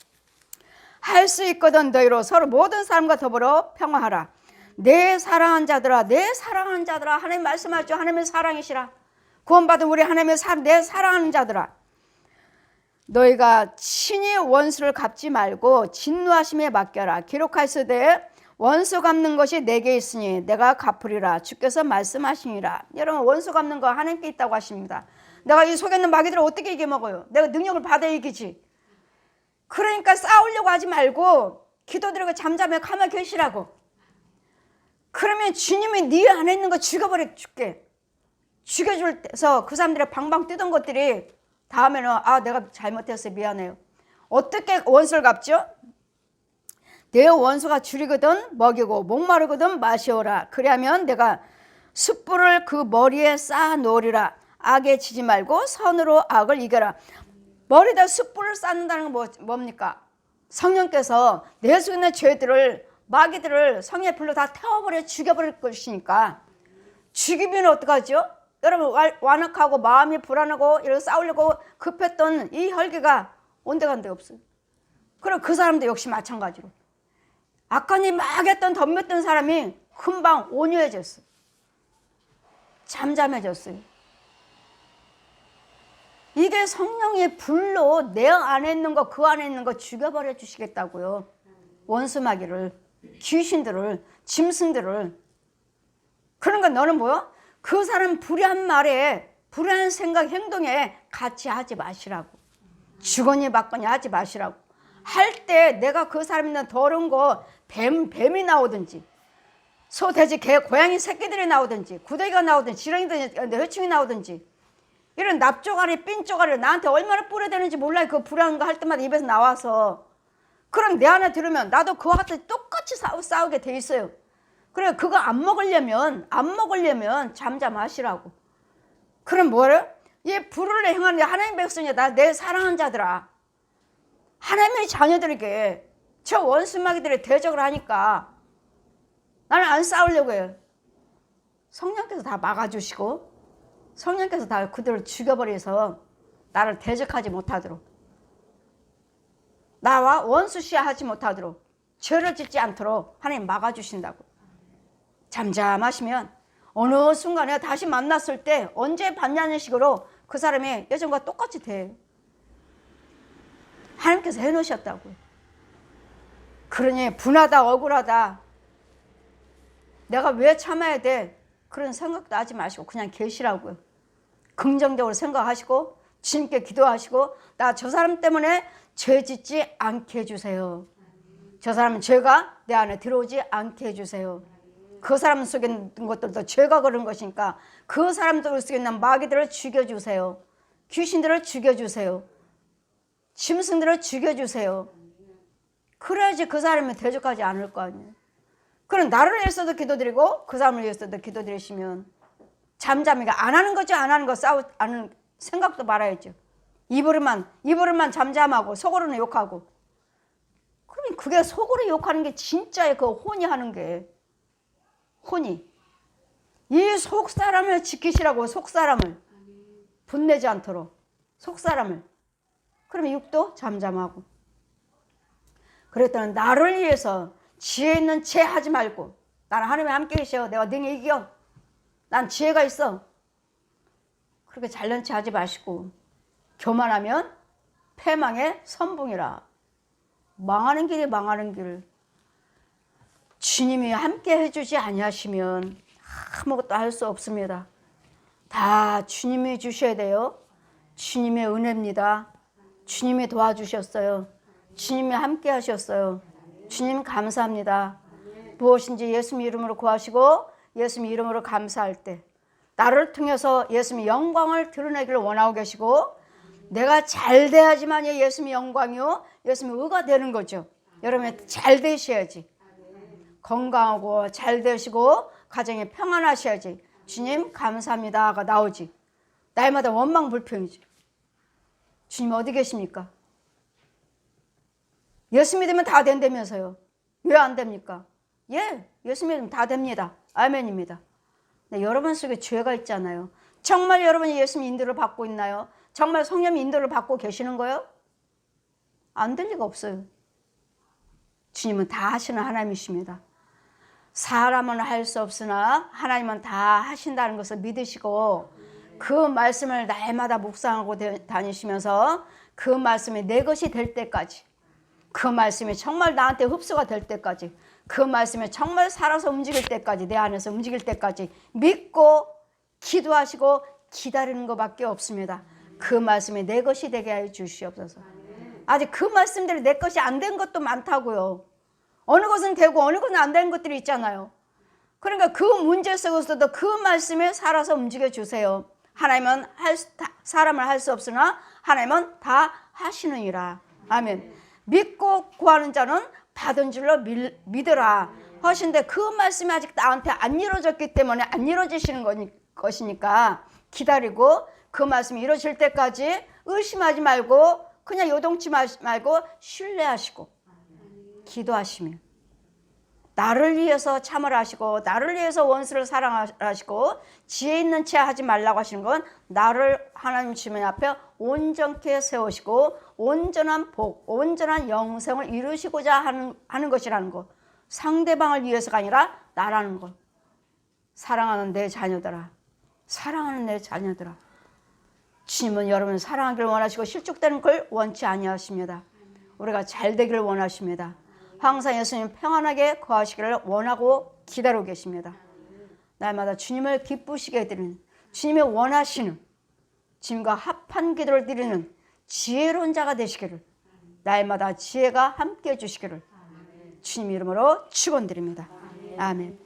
할 수 있거든 너희로 서로 모든 사람과 더불어 평화하라. 내 사랑하는 자들아 하나님 말씀하죠. 하나님의 사랑이시라. 구원받은 우리 하나님의 내 사랑하는 자들아 너희가 친히 원수를 갚지 말고 진노하심에 맡겨라. 기록하시되 원수 갚는 것이 내게 있으니 내가 갚으리라. 주께서 말씀하시니라. 여러분 원수 갚는 거 하나님께 있다고 하십니다. 내가 이 속에 있는 마귀들을 어떻게 이겨먹어요? 내가 능력을 받아 이기지. 그러니까 싸우려고 하지 말고 기도드리고 잠잠해 가만히 계시라고. 그러면 주님이 네 안에 있는 거 죽여버려 줄게. 죽여줄 때서 그 사람들이 방방 뛰던 것들이 다음에는 내가 잘못했어요. 미안해요. 어떻게 원수를 갚죠? 내 원수가 줄이거든 먹이고 목마르거든 마시오라. 그리하면 내가 숯불을 그 머리에 쌓아 놓으리라. 악에 지지 말고 선으로 악을 이겨라. 머리에다 숯불을 쌓는다는 건 뭡니까? 성령께서 내 속에 있는 죄들을 마귀들을 성령의 불로 다 태워버려 죽여버릴 것이니까 죽이면 어떡하죠? 여러분 완악하고 마음이 불안하고 이렇게 싸우려고 급했던 이 혈기가 온데간데 없어요. 그리고 그 사람도 역시 마찬가지로 악한이 막 했던 덤볐던 사람이 금방 온유해졌어요. 잠잠해졌어요. 이게 성령의 불로 내 안에 있는 거 그 안에 있는 거 죽여버려 주시겠다고요. 원수마귀를 귀신들을 짐승들을. 그러니까 너는 뭐야? 그 사람 불의한 말에 불의한 생각 행동에 같이 하지 마시라고. 주거니 받거니 하지 마시라고. 할 때 내가 그 사람 있는 더러운 거 뱀이 나오든지 소, 돼지, 개, 고양이 새끼들이 나오든지 구더기가 나오든지 지렁이든지 해충이 나오든지 이런 납조가리 삔조가리 나한테 얼마나 뿌려대는지 몰라요. 그 불안한 거 할 때마다 입에서 나와서. 그럼 내 안에 들으면 나도 그와 같이 똑같이 싸우게 돼 있어요. 그래 그거 안 먹으려면 잠잠하시라고. 그럼 뭐래? 이 불을 행하는 하나님 백성이다. 내 사랑하는 자들아. 하나님의 자녀들에게 저 원수마귀들의 대적을 하니까 나는 안 싸우려고 해요. 성령께서 다 막아주시고 성령께서 다 그들을 죽여버려서 나를 대적하지 못하도록 나와 원수시하지 못하도록 죄를 짓지 않도록 하나님 막아주신다고. 잠잠하시면 어느 순간에 다시 만났을 때 언제 봤냐는 식으로 그 사람이 예전과 똑같이 돼. 하나님께서 해놓으셨다고요. 그러니 분하다 억울하다 내가 왜 참아야 돼 그런 생각도 하지 마시고 그냥 계시라고요. 긍정적으로 생각하시고 주님께 기도하시고 나 저 사람 때문에 죄 짓지 않게 해주세요. 저 사람은 죄가 내 안에 들어오지 않게 해주세요. 그 사람 속에 있는 것들도 죄가 그런 것이니까 그 사람들 속에 있는 마귀들을 죽여주세요. 귀신들을 죽여주세요. 짐승들을 죽여주세요. 그래야지 그 사람이 대적하지 않을 거 아니에요. 그럼 나를 위해서도 기도드리고 그 사람을 위해서도 기도드리시면 잠잠이가 안 하는 거죠. 안 하는 거 생각도 말아야죠. 입으로만 잠잠하고 속으로는 욕하고. 그러면 그게 속으로 욕하는 게 진짜예요. 그 혼이 하는 게. 혼이. 이 속사람을 지키시라고. 속사람을. 분내지 않도록. 속사람을. 그러면 육도 잠잠하고. 그랬더니 나를 위해서 지혜 있는 채 하지 말고. 나는 하나님과 함께 계셔. 내가 능히 이겨. 난 지혜가 있어. 그렇게 잘난 체 하지 마시고. 교만하면 패망의 선봉이라. 망하는 길이 망하는 길. 주님이 함께 해주지 아니하시면 아무것도 할 수 없습니다. 다 주님이 주셔야 돼요. 주님의 은혜입니다. 주님이 도와주셨어요. 주님이 함께 하셨어요. 주님 감사합니다. 무엇인지 예수님 이름으로 구하시고 예수님 이름으로 감사할 때 나를 통해서 예수님의 영광을 드러내기를 원하고 계시고 내가 잘 돼야지만 예수님의 영광이요 예수님의 의가 되는 거죠. 여러분 잘 되셔야지. 건강하고 잘 되시고 가정이 평안하셔야지. 주님 감사합니다가 나오지. 날마다 원망 불평이지. 주님 어디 계십니까? 예수 믿으면 다 된다면서요. 왜 안 됩니까? 예, 예수 믿으면 다 됩니다. 아멘입니다. 네, 여러분 속에 죄가 있잖아요. 정말 여러분이 예수님 인도를 받고 있나요? 정말 성령 인도를 받고 계시는 거예요? 안 될 리가 없어요. 주님은 다 하시는 하나님이십니다. 사람은 할 수 없으나 하나님은 다 하신다는 것을 믿으시고 그 말씀을 날마다 묵상하고 다니시면서 그 말씀이 내 것이 될 때까지 그 말씀이 정말 나한테 흡수가 될 때까지 그 말씀이 정말 살아서 움직일 때까지 내 안에서 움직일 때까지 믿고 기도하시고 기다리는 것밖에 없습니다. 그 말씀이 내 것이 되게 하여 주시옵소서. 아직 그 말씀대로 내 것이 안 된 것도 많다고요. 어느 것은 되고 어느 것은 안 되는 것들이 있잖아요. 그러니까 그 문제 속에서도 그 말씀에 살아서 움직여 주세요. 하나님은 사람을 할 수 없으나 하나님은 다 하시느니라. 아멘. 믿고 구하는 자는 받은 줄로 믿으라 하신데 그 말씀이 아직 나한테 안 이루어졌기 때문에 안 이루어지시는 것이니까 기다리고 그 말씀이 이루어질 때까지 의심하지 말고 그냥 요동치 말고 신뢰하시고 기도하시면 나를 위해서 참을 하시고 나를 위해서 원수를 사랑하시고 지혜 있는 채 하지 말라고 하시는 건 나를 하나님 주님 앞에 온전케 세우시고 온전한 복, 온전한 영생을 이루시고자 하는 것이라는 거. 상대방을 위해서가 아니라 나라는 거. 사랑하는 내 자녀들아. 사랑하는 내 자녀들아. 주님은 여러분을 사랑하기를 원하시고 실족되는 걸 원치 아니하십니다. 우리가 잘 되기를 원하십니다. 항상 예수님 평안하게 거하시기를 원하고 기다리고 계십니다. 날마다 주님을 기쁘시게 해드리는 주님이 원하시는 주님과 합한 기도를 드리는 지혜로운 자가 되시기를 날마다 지혜가 함께해 주시기를 주님 이름으로 축원드립니다. 아멘.